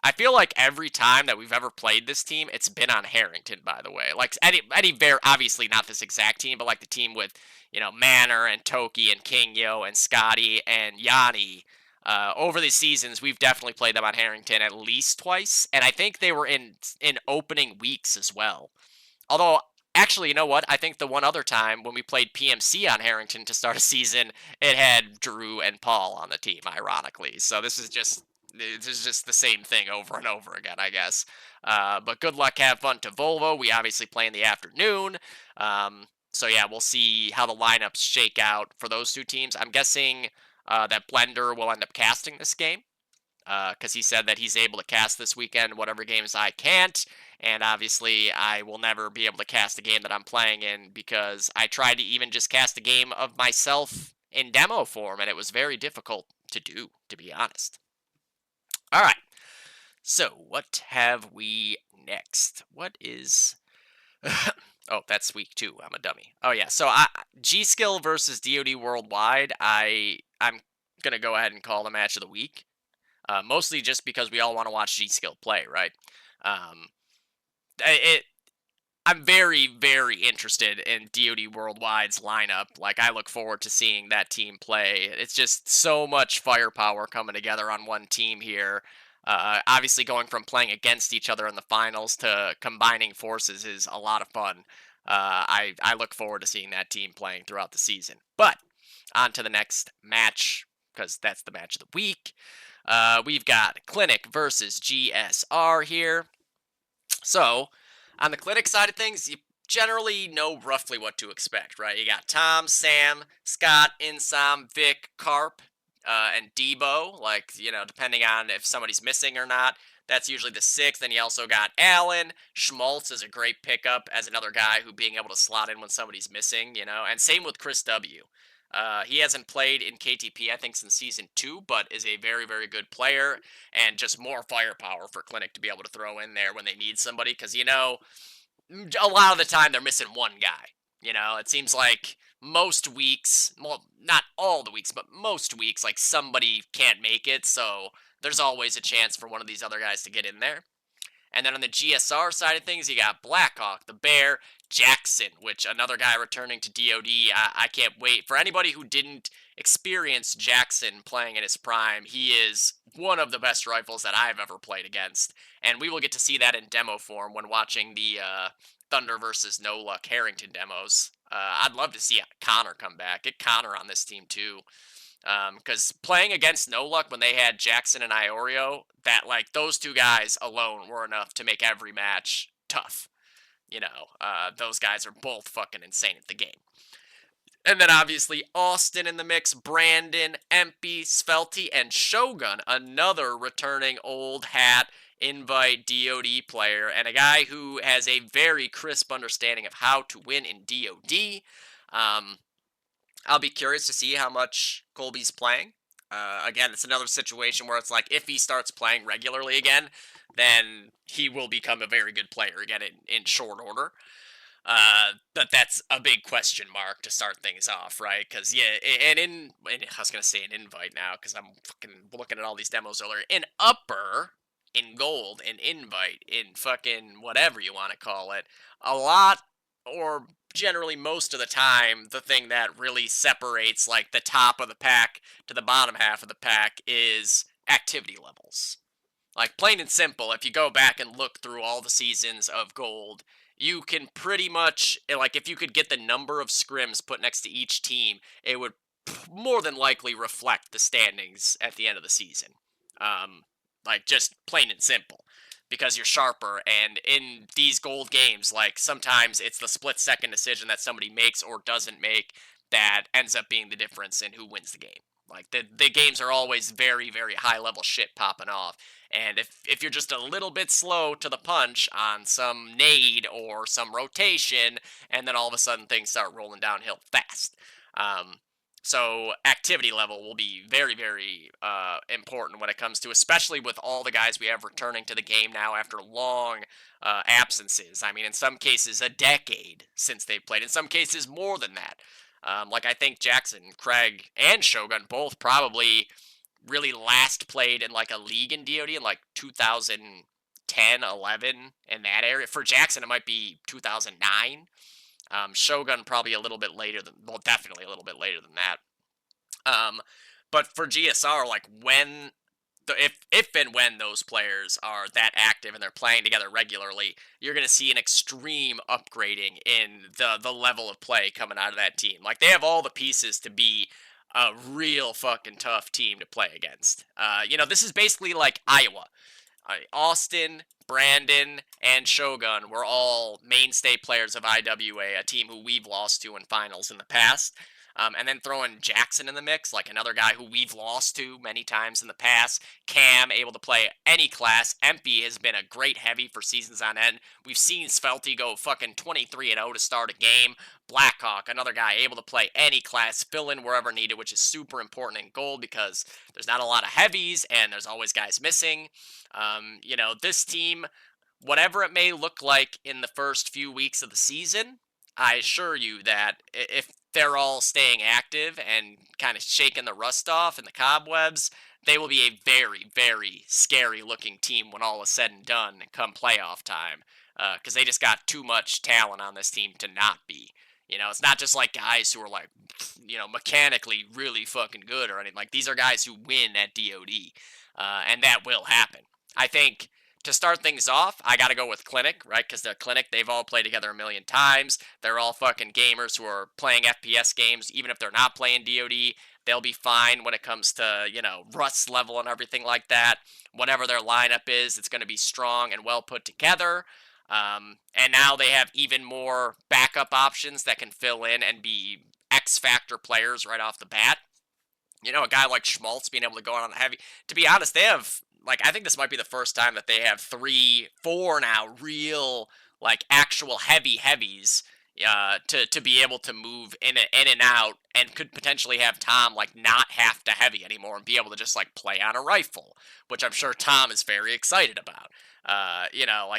I feel like every time that we've ever played this team, it's been on Harrington, by the way. Like, any very, obviously not this exact team, but like the team with, Manor and Toki and Kingyo and Scotty and Yanni. Over the seasons, we've definitely played them on Harrington at least twice, and I think they were in opening weeks as well. Although, actually, you know what? I think the one other time when we played PMC on Harrington to start a season, it had Drew and Paul on the team, ironically. So this is just the same thing over and over again, I guess. But good luck, have fun to Volvo. We obviously play in the afternoon. So yeah, we'll see how the lineups shake out for those two teams. I'm guessing that Blender will end up casting this game because he said that he's able to cast this weekend whatever games I can't. And obviously, I will never be able to cast a game that I'm playing in because I tried to even just cast a game of myself in demo form, and it was very difficult to do, to be honest. All right. So, what have we next? What is. Oh, that's week 2. I'm a dummy. Oh, yeah. So, G Skill versus DoD Worldwide, I'm going to go ahead and call the match of the week. Mostly just because we all want to watch G Skill play, right? Um, I'm very, very interested in DoD Worldwide's lineup. Like, I look forward to seeing that team play. It's just so much firepower coming together on one team here. Obviously, going from playing against each other in the finals to combining forces is a lot of fun. I look forward to seeing that team playing throughout the season. But on to the next match, because that's the match of the week. We've got Clinic versus GSR here. So, on the Clinic side of things, you generally know roughly what to expect, right? You got Tom, Sam, Scott, Insom, Vic, Carp, and Debo. Like, depending on if somebody's missing or not. That's usually the 6th. Then you also got Allen. Schmaltz is a great pickup as another guy who being able to slot in when somebody's missing, And same with Chris W. He hasn't played in KTP, I think, since Season 2, but is a very, very good player, and just more firepower for Clinic to be able to throw in there when they need somebody, because, a lot of the time they're missing one guy. It seems like most weeks, well, not all the weeks, but most weeks, like, somebody can't make it, so there's always a chance for one of these other guys to get in there. And then on the GSR side of things, you got Blackhawk, the Bear, Jackson, which another guy returning to DoD. I can't wait. For anybody who didn't experience Jackson playing in his prime, he is one of the best rifles that I've ever played against. And we will get to see that in demo form when watching the Thunder versus No Luck Harrington demos. I'd love to see Connor come back. Get Connor on this team too. Because playing against No Luck when they had Jackson and Iorio, that, like, those two guys alone were enough to make every match tough. Those guys are both fucking insane at the game. And then obviously Austin in the mix, Brandon, Empy, Svelty, and Shogun, another returning old hat invite DoD player, and a guy who has a very crisp understanding of how to win in DoD. I'll be curious to see how much Colby's playing. Again, it's another situation where it's like, if he starts playing regularly again, then he will become a very good player again in short order. But that's a big question mark to start things off, right? Because, yeah, I was going to say an invite now, because I'm fucking looking at all these demos earlier. In upper, in gold, in invite, in fucking whatever you want to call it, a lot, or generally most of the time, the thing that really separates, like, the top of the pack to the bottom half of the pack is activity levels. Like, plain and simple, if you go back and look through all the seasons of gold, you can pretty much, like, if you could get the number of scrims put next to each team, it would more than likely reflect the standings at the end of the season. Like, just plain and simple. Because you're sharper, and in these gold games, like, sometimes it's the split-second decision that somebody makes or doesn't make that ends up being the difference in who wins the game. Like, the games are always very, very high-level shit popping off, and if you're just a little bit slow to the punch on some nade or some rotation, and then all of a sudden things start rolling downhill fast. So activity level will be very, very important when it comes to, especially with all the guys we have returning to the game now after long absences. I mean, in some cases, a decade since they've played. In some cases, more than that. Like I think Jackson, Craig, and Shogun both probably really last played in like a league in DoD in like 2010, 11 in that area. For Jackson, it might be 2009. Shogun probably a little bit later than, well, definitely a little bit later than that. But for GSR, like when if and when those players are that active and they're playing together regularly, you're going to see an extreme upgrading in the level of play coming out of that team. Like they have all the pieces to be a real fucking tough team to play against. This is basically like Iowa. Austin, Brandon, and Shogun were all mainstay players of IWA, a team who we've lost to in finals in the past. And then throwing Jackson in the mix, like another guy who we've lost to many times in the past. Cam, able to play any class. Empey has been a great heavy for seasons on end. We've seen Svelte go fucking 23-0 to start a game. Blackhawk, another guy able to play any class, fill in wherever needed, which is super important in gold because there's not a lot of heavies and there's always guys missing. This team, whatever it may look like in the first few weeks of the season, I assure you that if they're all staying active and kind of shaking the rust off and the cobwebs, they will be a very, very scary looking team when all is said and done come playoff time. Because they just got too much talent on this team to not be. It's not just like guys who are like, mechanically really fucking good or anything. Like, these are guys who win at DOD. And that will happen. I think to start things off, I got to go with Clinic, right? Because the Clinic, they've all played together a million times. They're all fucking gamers who are playing FPS games, even if they're not playing DoD. They'll be fine when it comes to, rust level and everything like that. Whatever their lineup is, it's going to be strong and well put together. And now they have even more backup options that can fill in and be X Factor players right off the bat. A guy like Schmaltz being able to go on the heavy. To be honest, they have, I think this might be the first time that they have 3, 4 now real, actual heavies to be able to move in and out and could potentially have Tom, not have to heavy anymore and be able to just, play on a rifle, which I'm sure Tom is very excited about.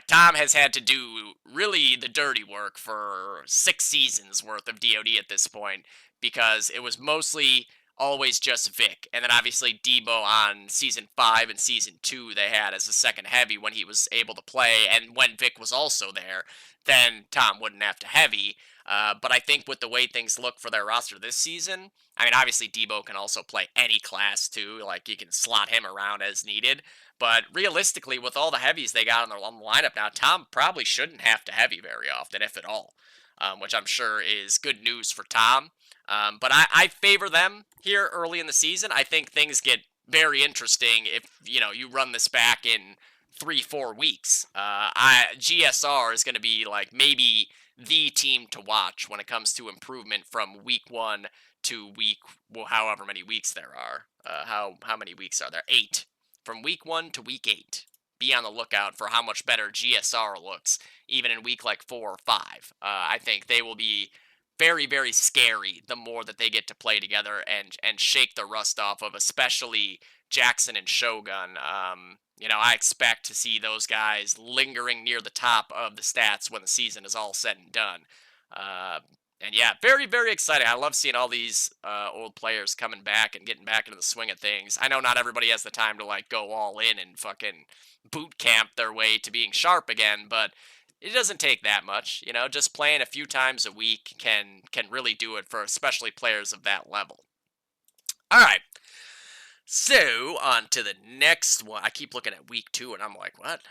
Tom has had to do really the dirty work for 6 seasons worth of DoD at this point because it was mostly always just Vic. And then obviously Debo on season 5 and season 2 they had as a second heavy when he was able to play. And when Vic was also there, then Tom wouldn't have to heavy. But I think with the way things look for their roster this season, I mean, obviously Debo can also play any class too. You can slot him around as needed. But realistically, with all the heavies they got on the lineup now, Tom probably shouldn't have to heavy very often, if at all. Which I'm sure is good news for Tom. But I favor them here early in the season. I think things get very interesting if, you run this back in 3-4 weeks. GSR is going to be, maybe the team to watch when it comes to improvement from week 1 to however many weeks there are. How many weeks are there? 8. From week 1 to week 8. Be on the lookout for how much better GSR looks, even in week 4 or 5. I think they will be very, very scary the more that they get to play together and shake the rust off of, especially Jackson and Shogun. I expect to see those guys lingering near the top of the stats when the season is all said and done. And yeah, very, very exciting. I love seeing all these old players coming back and getting back into the swing of things. I know not everybody has the time to go all in and fucking boot camp their way to being sharp again, but it doesn't take that much. Just playing a few times a week can really do it for especially players of that level. All right. So, on to the next one. I keep looking at week 2 and I'm like, what?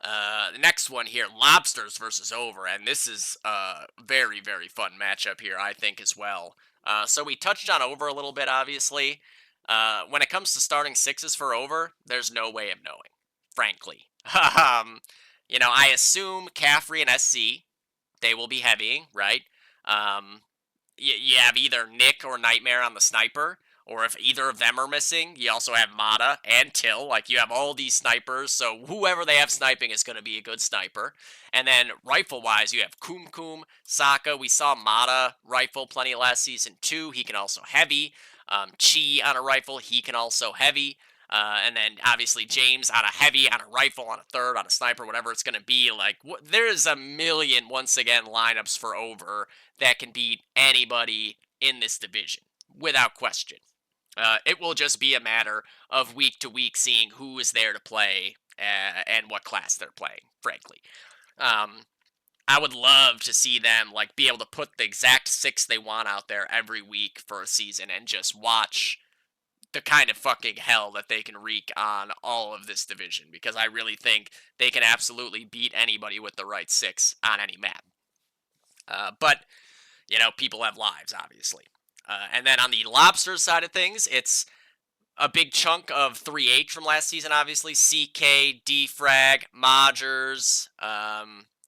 The next one here, Lobsters versus Over, and this is a very, very fun matchup here, I think, as well. So we touched on Over a little bit, obviously. When it comes to starting 6s for Over, there's no way of knowing, frankly. I assume Caffrey and SC, they will be heavying, right? You have either Nick or Nightmare on the sniper, or if either of them are missing, you also have Mata and Till. You have all these snipers, so whoever they have sniping is going to be a good sniper. And then rifle-wise, you have Kum Kum, Sokka. We saw Mata rifle plenty last season too. He can also heavy. Chi on a rifle, he can also heavy. And then obviously James on a heavy, on a rifle, on a third, on a sniper, whatever it's going to be. There's a million, once again, lineups for Over that can beat anybody in this division, without question. It will just be a matter of week to week seeing who is there to play and what class they're playing, frankly. Um, I would love to see them like be able to put the exact six they want out there every week for a season and just watch the kind of fucking hell that they can wreak on all of this division, because I really think they can absolutely beat anybody with the right six on any map. But people have lives, obviously. And then on the Lobsters side of things, it's a big chunk of 3H from last season, obviously. CK, Defrag, Modgers.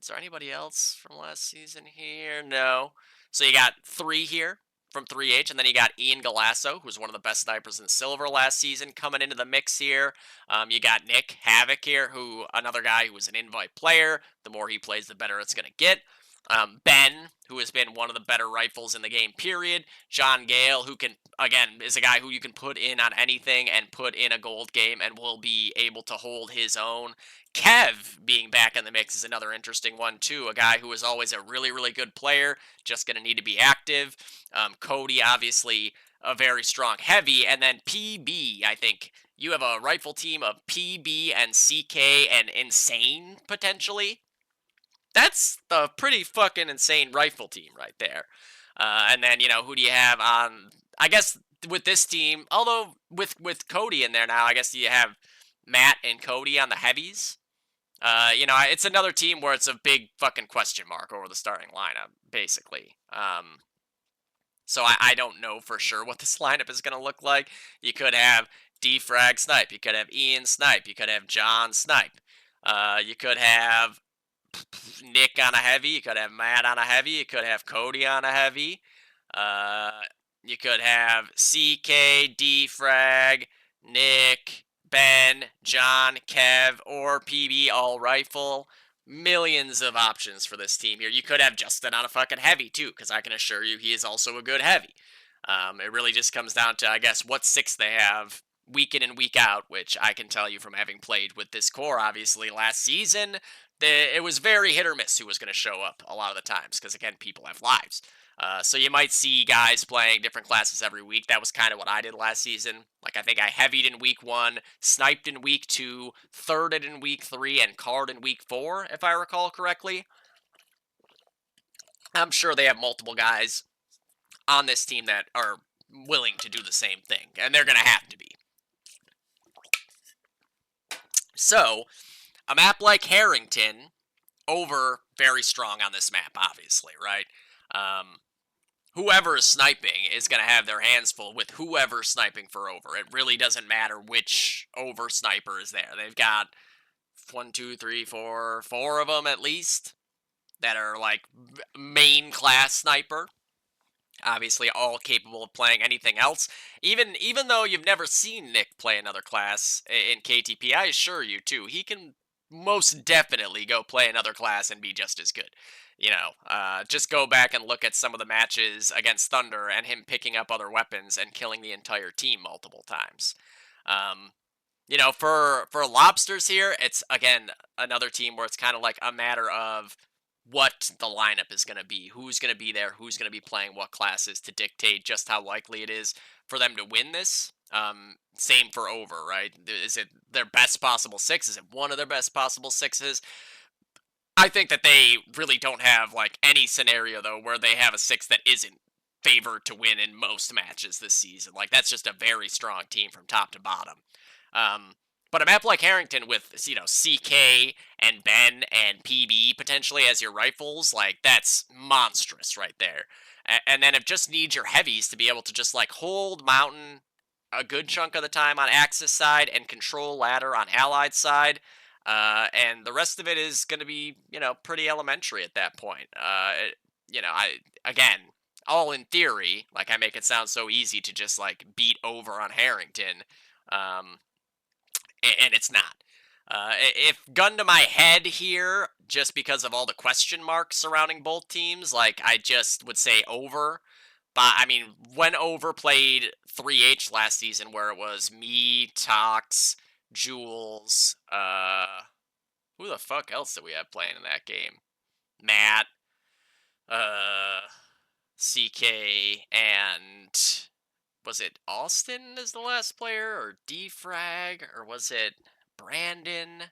Is there anybody else from last season here? No. So you got three here from 3H, and then you got Ian Galasso, who's one of the best snipers in Silver last season, coming into the mix here. You got Nick Havoc here, who another guy who was an invite player. The more he plays, the better it's going to get. Ben, who has been one of the better rifles in the game, period. John Gale, who can, again, is a guy who you can put in on anything and put in a gold game and will be able to hold his own. Kev being back in the mix is another interesting one, too. A guy who is always a really, really good player, just going to need to be active. Cody, obviously, a very strong heavy. And then PB, I think. You have a rifle team of PB and CK and Insane, potentially. That's a pretty fucking insane rifle team right there. And then, who do you have on... I guess with this team, although with Cody in there now, I guess you have Matt and Cody on the heavies. It's another team where it's a big fucking question mark over the starting lineup, basically. So I don't know for sure what this lineup is going to look like. You could have Defrag Snipe. You could have Ian Snipe. You could have John Snipe. You could have Nick on a heavy. You could have Matt on a heavy. You could have Cody on a heavy. You could have CK, Defrag, Nick, Ben, John, Kev, or PB all rifle. Millions of options for this team here. You could have Justin on a fucking heavy too, because I can assure you he is also a good heavy. It really just comes down to, I guess, what six they have week in and week out, which I can tell you from having played with this core, obviously, last season, it was very hit or miss who was going to show up a lot of the times, because, again, people have lives. So you might see guys playing different classes every week. That was kind of what I did last season. Like, I think I heavied in week 1, sniped in week 2, thirded in week 3, and card in week 4, if I recall correctly. I'm sure they have multiple guys on this team that are willing to do the same thing, and they're going to have to be. So, a map like Harrington, over very strong on this map, obviously, right? Whoever is sniping is going to have their hands full with whoever's sniping for over. It really doesn't matter which over sniper is there. They've got 1, 2, 3, 4 of them at least that are like main class sniper. Obviously, all capable of playing anything else. Even though you've never seen Nick play another class in KTP, I assure you, too, he can most definitely go play another class and be just as good. Just go back and look at some of the matches against Thunder and him picking up other weapons and killing the entire team multiple times. For Lobsters here, it's, again, another team where it's kind of like a matter of what the lineup is going to be, who's going to be there, who's going to be playing what classes to dictate just how likely it is for them to win this. Same for over, right? Is it their best possible six? Is it one of their best possible sixes? I think that they really don't have like any scenario though where they have a six that isn't favored to win in most matches this season. Like that's just a very strong team from top to bottom. But a map like Harrington with, CK and Ben and PB potentially as your rifles, like, that's monstrous right there. And then it just needs your heavies to be able to just, like, hold Mountain a good chunk of the time on Axis side and control Ladder on Allied side. And the rest of it is going to be, pretty elementary at that point. Again, all in theory, like, I make it sound so easy to just, like, beat over on Harrington. And it's not. If gun to my head here, just because of all the question marks surrounding both teams, like, I just would say over. But, I mean, when over played 3H last season, where it was me, Tox, Jules, who the fuck else did we have playing in that game? Matt, CK and was it Austin as the last player or Defrag or was it Brandon?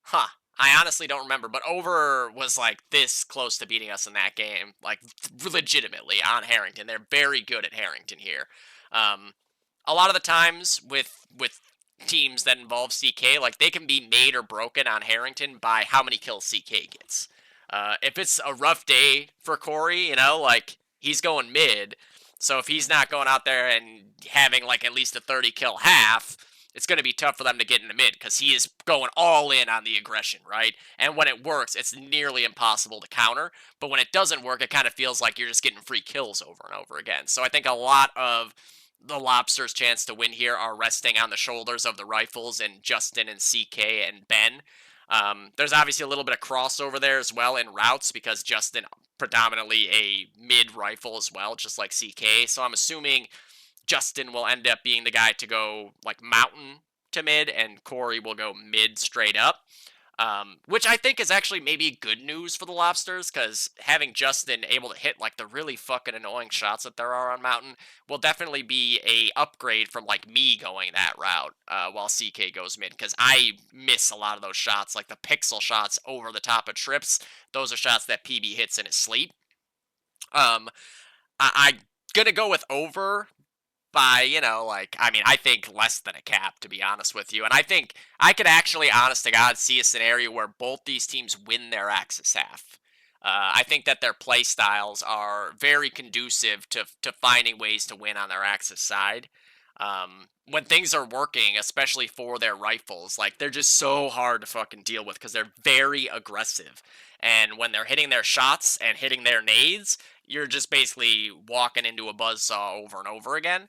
Huh. I honestly don't remember, but Over was like this close to beating us in that game, like legitimately on Harrington. They're very good at Harrington here. Um, a lot of the times with teams that involve CK, like they can be made or broken on Harrington by how many kills CK gets. If it's a rough day for Corey, like he's going mid, so if he's not going out there and having like at least a 30 kill half, it's going to be tough for them to get into mid because he is going all in on the aggression, right? And when it works, it's nearly impossible to counter. But when it doesn't work, it kind of feels like you're just getting free kills over and over again. So I think a lot of the Lobsters' chance to win here are resting on the shoulders of the Rifles and Justin and CK and Ben. There's obviously a little bit of crossover there as well in routes because Justin predominantly a mid rifle as well, just like CK. So I'm assuming Justin will end up being the guy to go like mountain to mid, and Corey will go mid straight up. Which I think is actually maybe good news for the Lobsters, because having Justin able to hit like the really fucking annoying shots that there are on mountain will definitely be a upgrade from like me going that route while CK goes mid, because I miss a lot of those shots, like the pixel shots over the top of trips. Those are shots that PB hits in his sleep. I'm gonna go with Over by, I think less than a cap, to be honest with you. And I think I could actually, honest to God, see a scenario where both these teams win their Axis half. I think that their play styles are very conducive to finding ways to win on their Axis side. When things are working, especially for their rifles, like they're just so hard to fucking deal with because they're very aggressive. And when they're hitting their shots and hitting their nades, you're just basically walking into a buzzsaw over and over again.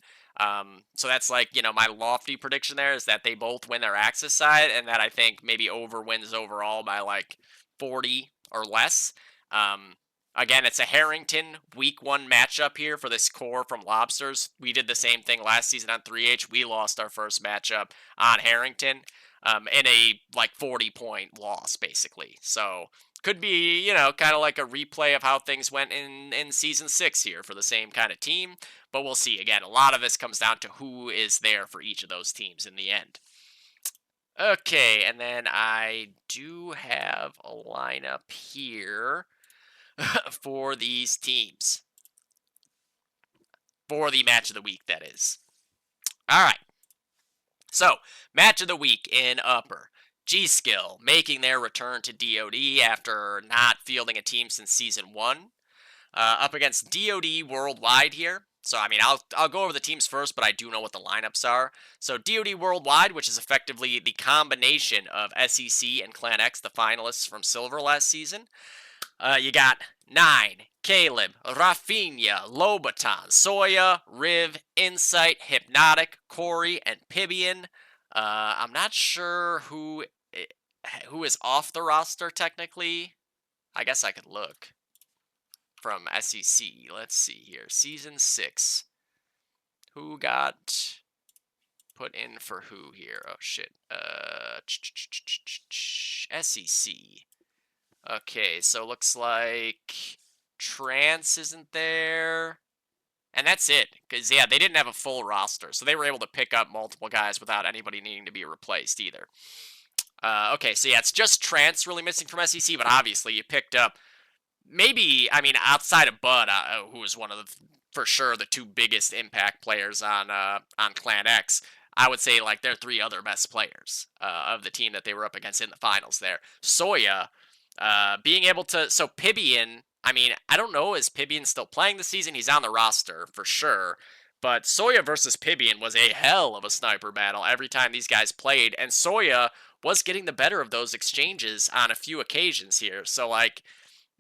So that's like, my lofty prediction there is that they both win their Axis side, and that I think maybe Over wins overall by like 40 or less. Again, it's a Harrington week 1 matchup here for this core from Lobsters. We did the same thing last season on 3H. We lost our first matchup on Harrington in a like 40-point loss, basically. So could be, kind of like a replay of how things went in Season 6 here for the same kind of team. But we'll see. Again, a lot of this comes down to who is there for each of those teams in the end. Okay, and then I do have a lineup here for these teams. For the match of the week, that is. All right. So, match of the week in Upper. G-Skill making their return to DOD after not fielding a team since Season 1. Up against DOD Worldwide here. So, I'll go over the teams first, but I do know what the lineups are. So, DOD Worldwide, which is effectively the combination of SEC and Clan X, the finalists from Silver last season. You got 9, Caleb, Rafinha, Lobaton, Soya, Riv, Insight, Hypnotic, Corey, and Pibian. I'm not sure who is off the roster technically. I guess I could look from SEC. Let's see here. Season 6. Who got put in for who here? Oh, shit. SEC. Okay, so looks like Trance isn't there. And that's it. Because, yeah, they didn't have a full roster. So they were able to pick up multiple guys without anybody needing to be replaced either. Okay, so yeah, it's just Trance really missing from SEC. But obviously, you picked up maybe, outside of Bud, who was one of the, for sure, the 2 biggest impact players on Clan X. I would say, like, they're 3 other best players of the team that they were up against in the finals there. Soya, being able to... So, Pibian, I don't know, is Pibian still playing this season? He's on the roster, for sure. But Soya versus Pibian was a hell of a sniper battle every time these guys played. And Soya was getting the better of those exchanges on a few occasions here. So, like,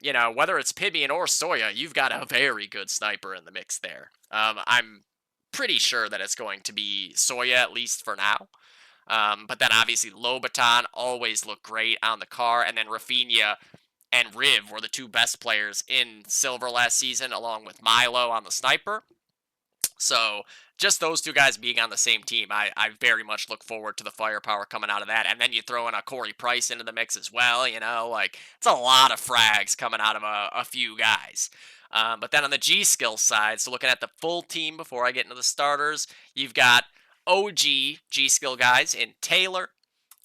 whether it's Pibian or Soya, you've got a very good sniper in the mix there. I'm pretty sure that it's going to be Soya, at least for now. But then obviously Lobaton always looked great on the car, and then Rafinha and Riv were the 2 best players in Silver last season, along with Milo on the sniper. So just those two guys being on the same team, I very much look forward to the firepower coming out of that. And then you throw in a Corey Price into the mix as well, like it's a lot of frags coming out of a few guys. But then on the G skill side, so looking at the full team before I get into the starters, you've got OG G skill guys in Taylor,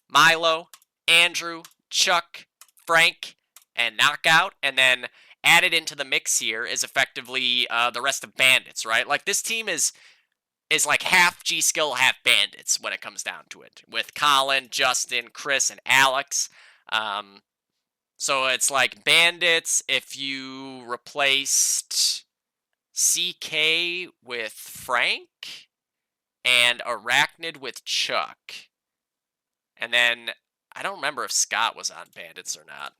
Milo, Andrew, Chuck, Frank, and Knockout. And then added into the mix here is effectively the rest of Bandits, right? Like this team is like half G skill, half Bandits when it comes down to it, with Colin, Justin, Chris, and Alex. So it's like Bandits if you replaced CK with Frank and Arachnid with Chuck. And then I don't remember if Scott was on Bandits or not.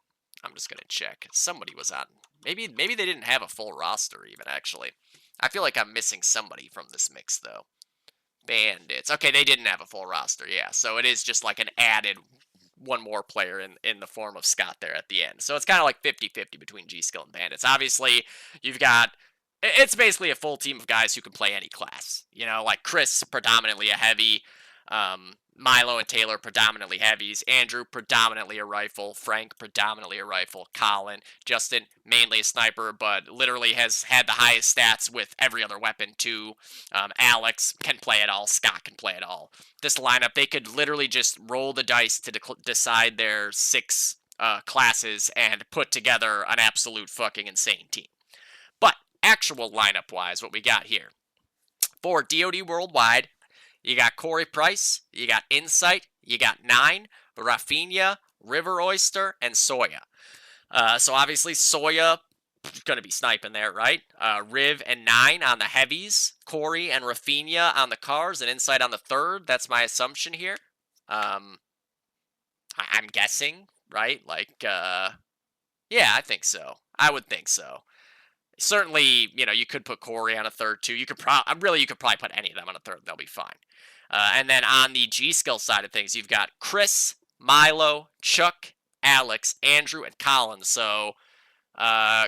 I'm just gonna check. Somebody was on. Maybe they didn't have a full roster even, actually. I feel like I'm missing somebody from this mix though. Bandits. Okay, they didn't have a full roster, yeah. So it is just like an added one more player in the form of Scott there at the end. So it's kind of like 50-50 between G-Skill and Bandits. Obviously, you've got it's basically a full team of guys who can play any class. Like Chris, predominantly a heavy. Milo and Taylor, predominantly heavies. Andrew, predominantly a rifle. Frank, predominantly a rifle. Colin, Justin, mainly a sniper, but literally has had the highest stats with every other weapon too. Alex can play it all. Scott can play it all. This lineup, they could literally just roll the dice to decide their 6 classes and put together an absolute fucking insane team. But actual lineup-wise, what we got here. For DoD Worldwide, you got Corey Price, you got Insight, you got 9, Rafinha, River Oyster, and Soya. So obviously Soya going to be sniping there, right? Riv and 9 on the heavies, Corey and Rafinha on the cars, and Insight on the third. That's my assumption here. I'm guessing, right? Like, yeah, I think so. I would think so. Certainly, you could put Corey on a third too. You could probably put any of them on a third. They'll be fine. And then on the G skill side of things, you've got Chris, Milo, Chuck, Alex, Andrew, and Colin. So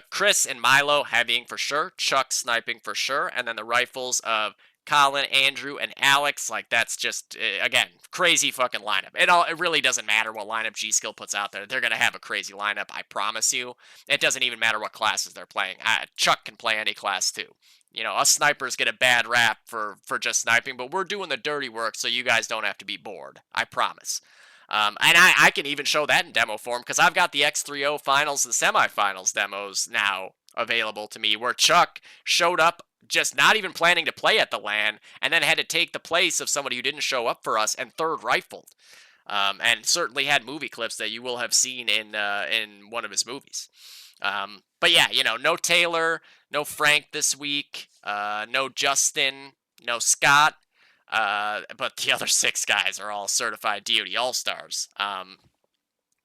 Chris and Milo heavying for sure, Chuck sniping for sure, and then the rifles of Colin, Andrew, and Alex. Like that's just again crazy fucking lineup. It really doesn't matter what lineup G Skill puts out there. They're gonna have a crazy lineup. I promise you. It doesn't even matter what classes they're playing. Chuck can play any class too. Us snipers get a bad rap for just sniping, but we're doing the dirty work so you guys don't have to be bored. I promise. And I can even show that in demo form because I've got the X30 finals and semifinals demos now available to me where Chuck showed up just not even planning to play at the LAN and then had to take the place of somebody who didn't show up for us and third rifled. And certainly had movie clips that you will have seen in one of his movies. But yeah, no Taylor, no Frank this week, no Justin, no Scott. But the other 6 guys are all certified DoD All-Stars.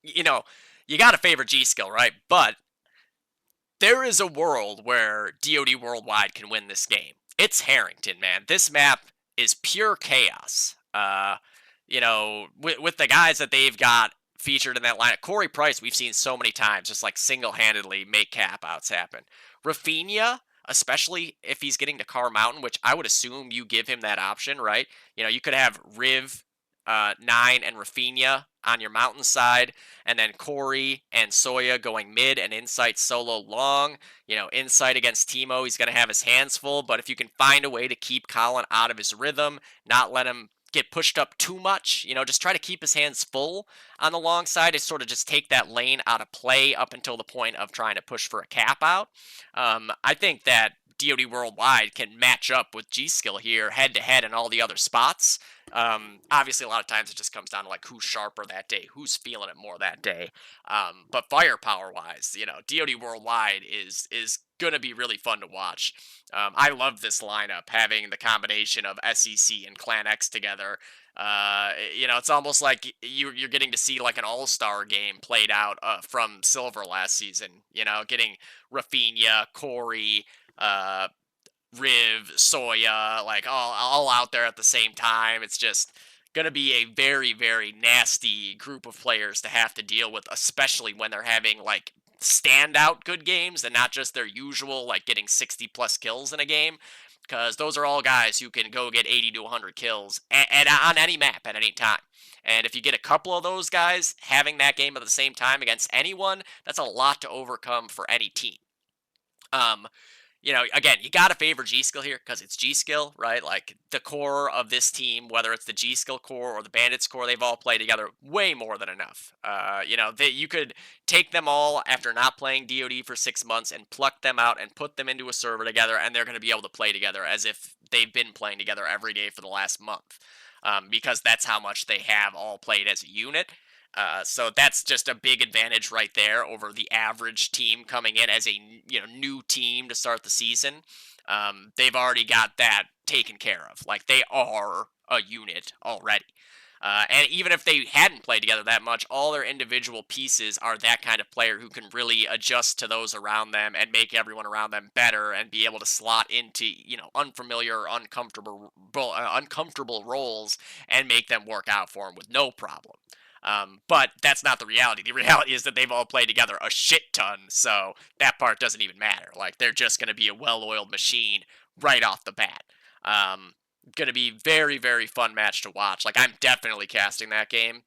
You got to favor G-Skill, right? But there is a world where DoD Worldwide can win this game. It's Harrington, man. This map is pure chaos. With the guys that they've got featured in that lineup. Corey Price, we've seen so many times just like single-handedly make cap-outs happen. Rafinha, especially if he's getting to Car Mountain, which I would assume you give him that option, right? You could have Riv, 9, and Rafinha on your mountain side, and then Corey and Soya going mid and Insight solo long. Insight against Teemo, he's going to have his hands full, but if you can find a way to keep Colin out of his rhythm, not let him get pushed up too much, just try to keep his hands full on the long side to sort of just take that lane out of play up until the point of trying to push for a cap out. I think that DoD Worldwide can match up with G-Skill here head to head in all the other spots. Obviously, a lot of times it just comes down to like who's sharper that day, who's feeling it more that day. But firepower wise, DoD Worldwide is gonna be really fun to watch. I love this lineup having the combination of SEC and Clan X together. It's almost like you're getting to see like an all-star game played out from Silver last season. Getting Rafinha, Corey, Riv, Soya, like all out there at the same time. It's just gonna be a very, very nasty group of players to have to deal with, especially when they're having like standout good games and not just their usual like getting 60 plus kills in a game. because those are all guys who can go get 80 to 100 kills and on any map at any time. And if you get a couple of those guys having that game at the same time against anyone, that's a lot to overcome for any team. Um, again, you got to favor G skill here because it's G skill, right? Like the core of this team, whether it's the G skill core or the Bandits core, they've all played together way more than enough. You could take them all after not playing DoD for 6 months and pluck them out and put them into a server together, and they're going to be able to play together as if they've been playing together every day for the last month, because that's how much they have all played as a unit. So that's just a big advantage right there over the average team coming in as a new team to start the season. They've already got that taken care of. Like they are a unit already. And even if they hadn't played together that much, all their individual pieces are that kind of player who can really adjust to those around them and make everyone around them better and be able to slot into unfamiliar or uncomfortable roles and make them work out for them with no problem. But that's not the reality. The reality is that they've all played together a shit ton, so that part doesn't even matter. Like, they're just going to be a well-oiled machine right off the bat. Going to be very, very fun match to watch. Like, I'm definitely casting that game.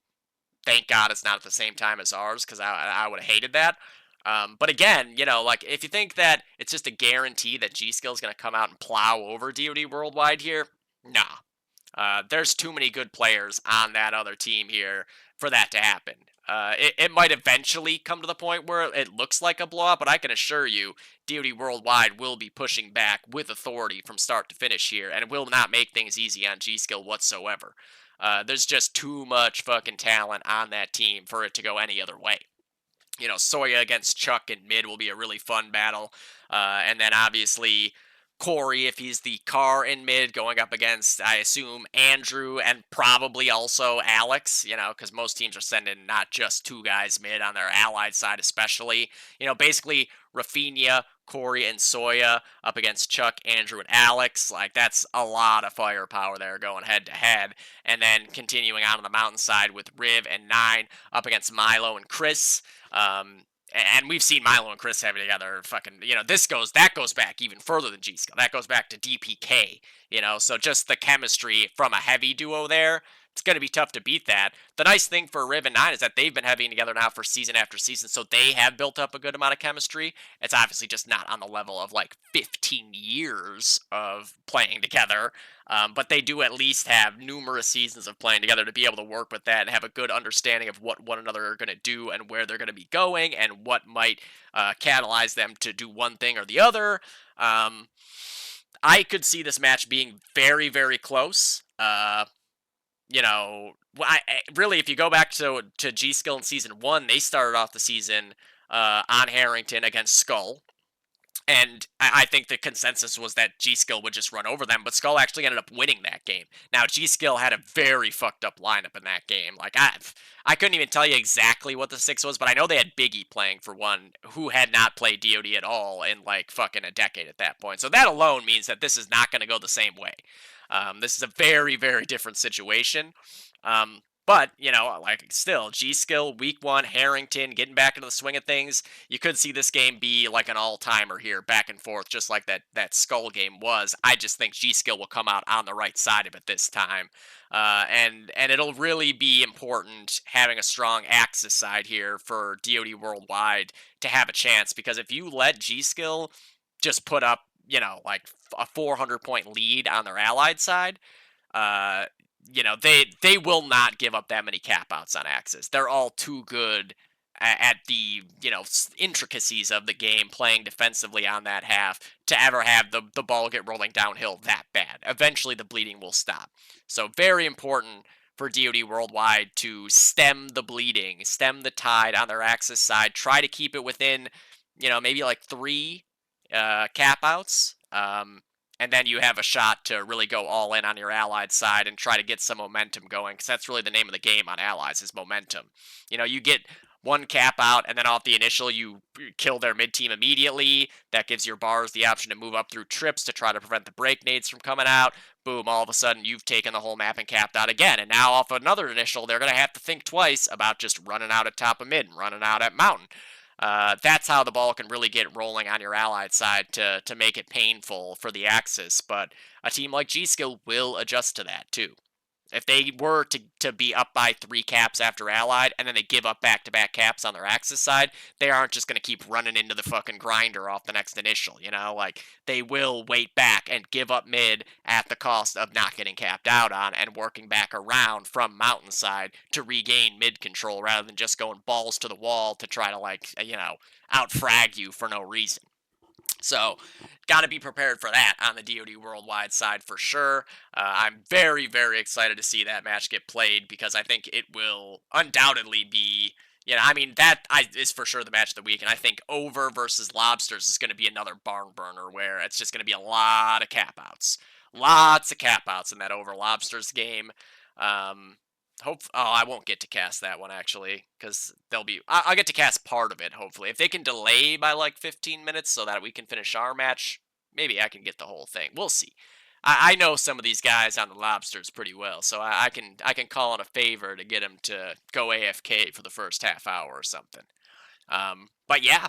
Thank God it's not at the same time as ours, because I would have hated that. But again, like, if you think that it's just a guarantee that G-Skill is going to come out and plow over DoD Worldwide here, nah. There's too many good players on that other team here for that to happen. It might eventually come to the point where it looks like a blowout, but I can assure you, DoD Worldwide will be pushing back with authority from start to finish here, and it will not make things easy on G-Skill whatsoever. There's just too much fucking talent on that team for it to go any other way. Soya against Chuck in mid will be a really fun battle. And then obviously Corey, if he's the car in mid, going up against, I assume, Andrew and probably also Alex, because most teams are sending not just two guys mid on their allied side especially. Basically Rafinha, Corey, and Soya up against Chuck, Andrew, and Alex. Like, that's a lot of firepower there going head-to-head. And then continuing on the mountainside with Riv and Nine up against Milo and Chris. And we've seen Milo and Chris having together fucking, that goes back even further than G-Skill. That goes back to DPK, so just the chemistry from a heavy duo there, it's going to be tough to beat that. The nice thing for Riv and Nine is that they've been having together now for season after season, so they have built up a good amount of chemistry. It's obviously just not on the level of, 15 years of playing together, but they do at least have numerous seasons of playing together to be able to work with that and have a good understanding of what one another are going to do and where they're going to be going and what might catalyze them to do one thing or the other. I could see this match being very, very close. Really, if you go back to G-Skill in Season 1, they started off the season on Harrington against Skull. And I think the consensus was that G-Skill would just run over them, but Skull actually ended up winning that game. Now, G-Skill had a very fucked up lineup in that game. Like, I couldn't even tell you exactly what the 6 was, but I know they had Biggie playing for one, who had not played DoD at all in, fucking a decade at that point. So that alone means that this is not going to go the same way. This is a very, very different situation. But, still, G-Skill, week 1, Harrington, getting back into the swing of things. You could see this game be like an all-timer here, back and forth, just like that Skull game was. I just think G-Skill will come out on the right side of it this time. And it'll really be important having a strong Axis side here for DoD Worldwide to have a chance, because if you let G-Skill just put up, a 400-point lead on their allied side, they will not give up that many cap outs on Axis. They're all too good at the, intricacies of the game, playing defensively on that half, to ever have the ball get rolling downhill that bad. Eventually the bleeding will stop. So very important for DoD Worldwide to stem the bleeding, stem the tide on their Axis side, try to keep it within, maybe 3 cap outs. And then you have a shot to really go all in on your allied side and try to get some momentum going, because that's really the name of the game on allies, is momentum. You get one cap out, and then off the initial, you kill their mid-team immediately. That gives your bars the option to move up through trips to try to prevent the break nades from coming out. Boom, all of a sudden, you've taken the whole map and capped out again. And now off another initial, they're going to have to think twice about just running out at top of mid and running out at mountain. That's how the ball can really get rolling on your allied side to make it painful for the Axis. But a team like G-Skill will adjust to that too. If they were to be up by 3 caps after Allied, and then they give up back-to-back caps on their Axis side, they aren't just going to keep running into the fucking grinder off the next initial, you know? Like, they will wait back and give up mid at the cost of not getting capped out on and working back around from Mountainside to regain mid control rather than just going balls to the wall to try to, like, out-frag you for no reason. So, got to be prepared for that on the DoD Worldwide side for sure. I'm very, very excited to see that match get played because I think it will undoubtedly be, that is for sure the match of the week. And I think Over versus Lobsters is going to be another barn burner where it's just going to be a lot of cap outs. Lots of cap outs in that Over Lobsters game. I won't get to cast that one actually, because I'll get to cast part of it, hopefully. If they can delay by like 15 minutes so that we can finish our match, maybe I can get the whole thing. We'll see. I know some of these guys on the Lobsters pretty well, so I can call in a favor to get them to go AFK for the first half hour or something. But yeah,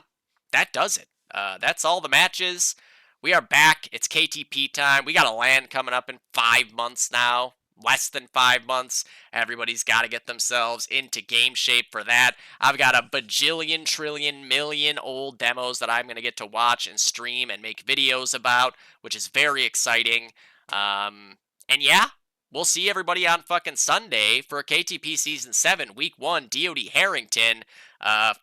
that does it. That's all the matches. We are back. It's KTP time. We got a LAN coming up in 5 months now. Less than 5 months. Everybody's got to get themselves into game shape for that. I've got a bajillion, trillion, million old demos that I'm going to get to watch and stream and make videos about, which is very exciting. And yeah, we'll see everybody on fucking Sunday for KTP Season 7, Week 1, DoD Harrington,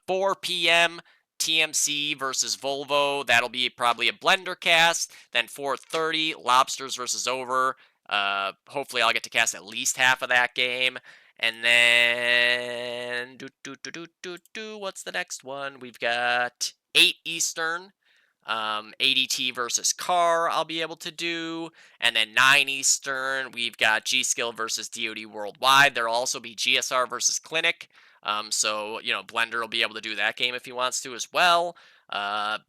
4 p.m., TMC versus Volvo. That'll be probably a blender cast. Then 4:30, Lobsters versus Over. Hopefully I'll get to cast at least half of that game. And then what's the next one? We've got 8 Eastern. ADT versus Car I'll be able to do. And then 9 Eastern, we've got G-Skill versus DoD Worldwide. There'll also be GSR versus Clinic. So, Blender will be able to do that game if he wants to as well.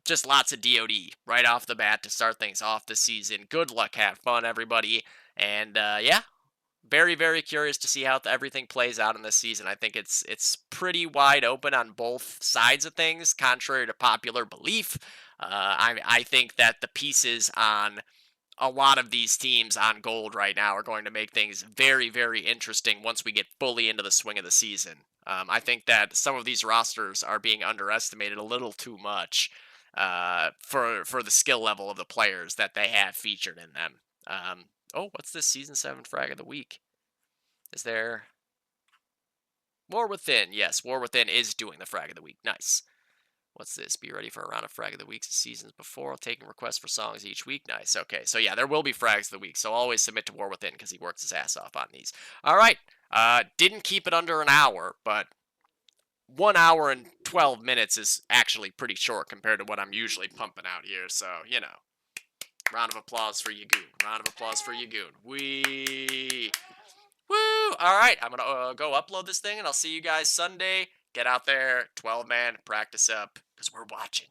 Just lots of DoD right off the bat to start things off this season. Good luck, have fun, everybody. And yeah, very, very curious to see how everything plays out in this season. I think it's pretty wide open on both sides of things, contrary to popular belief. I think that the pieces on a lot of these teams on gold right now are going to make things very, very interesting once we get fully into the swing of the season. I think that some of these rosters are being underestimated a little too much for the skill level of the players that they have featured in them. What's this Season 7 Frag of the Week? Is there... War Within. Yes, War Within is doing the Frag of the Week. Nice. What's this? Be ready for a round of Frag of the Weeks seasons before. Taking requests for songs each week. Nice. Okay, so yeah, there will be Frags of the Week. So always submit to War Within because he works his ass off on these. All right. Didn't keep it under an hour, but 1 hour and 12 minutes is actually pretty short compared to what I'm usually pumping out here. So, round of applause for Yagoon. Round of applause for Yagoon. Woo! All right, I'm going to go upload this thing, and I'll see you guys Sunday. Get out there, 12-man, practice up, because we're watching.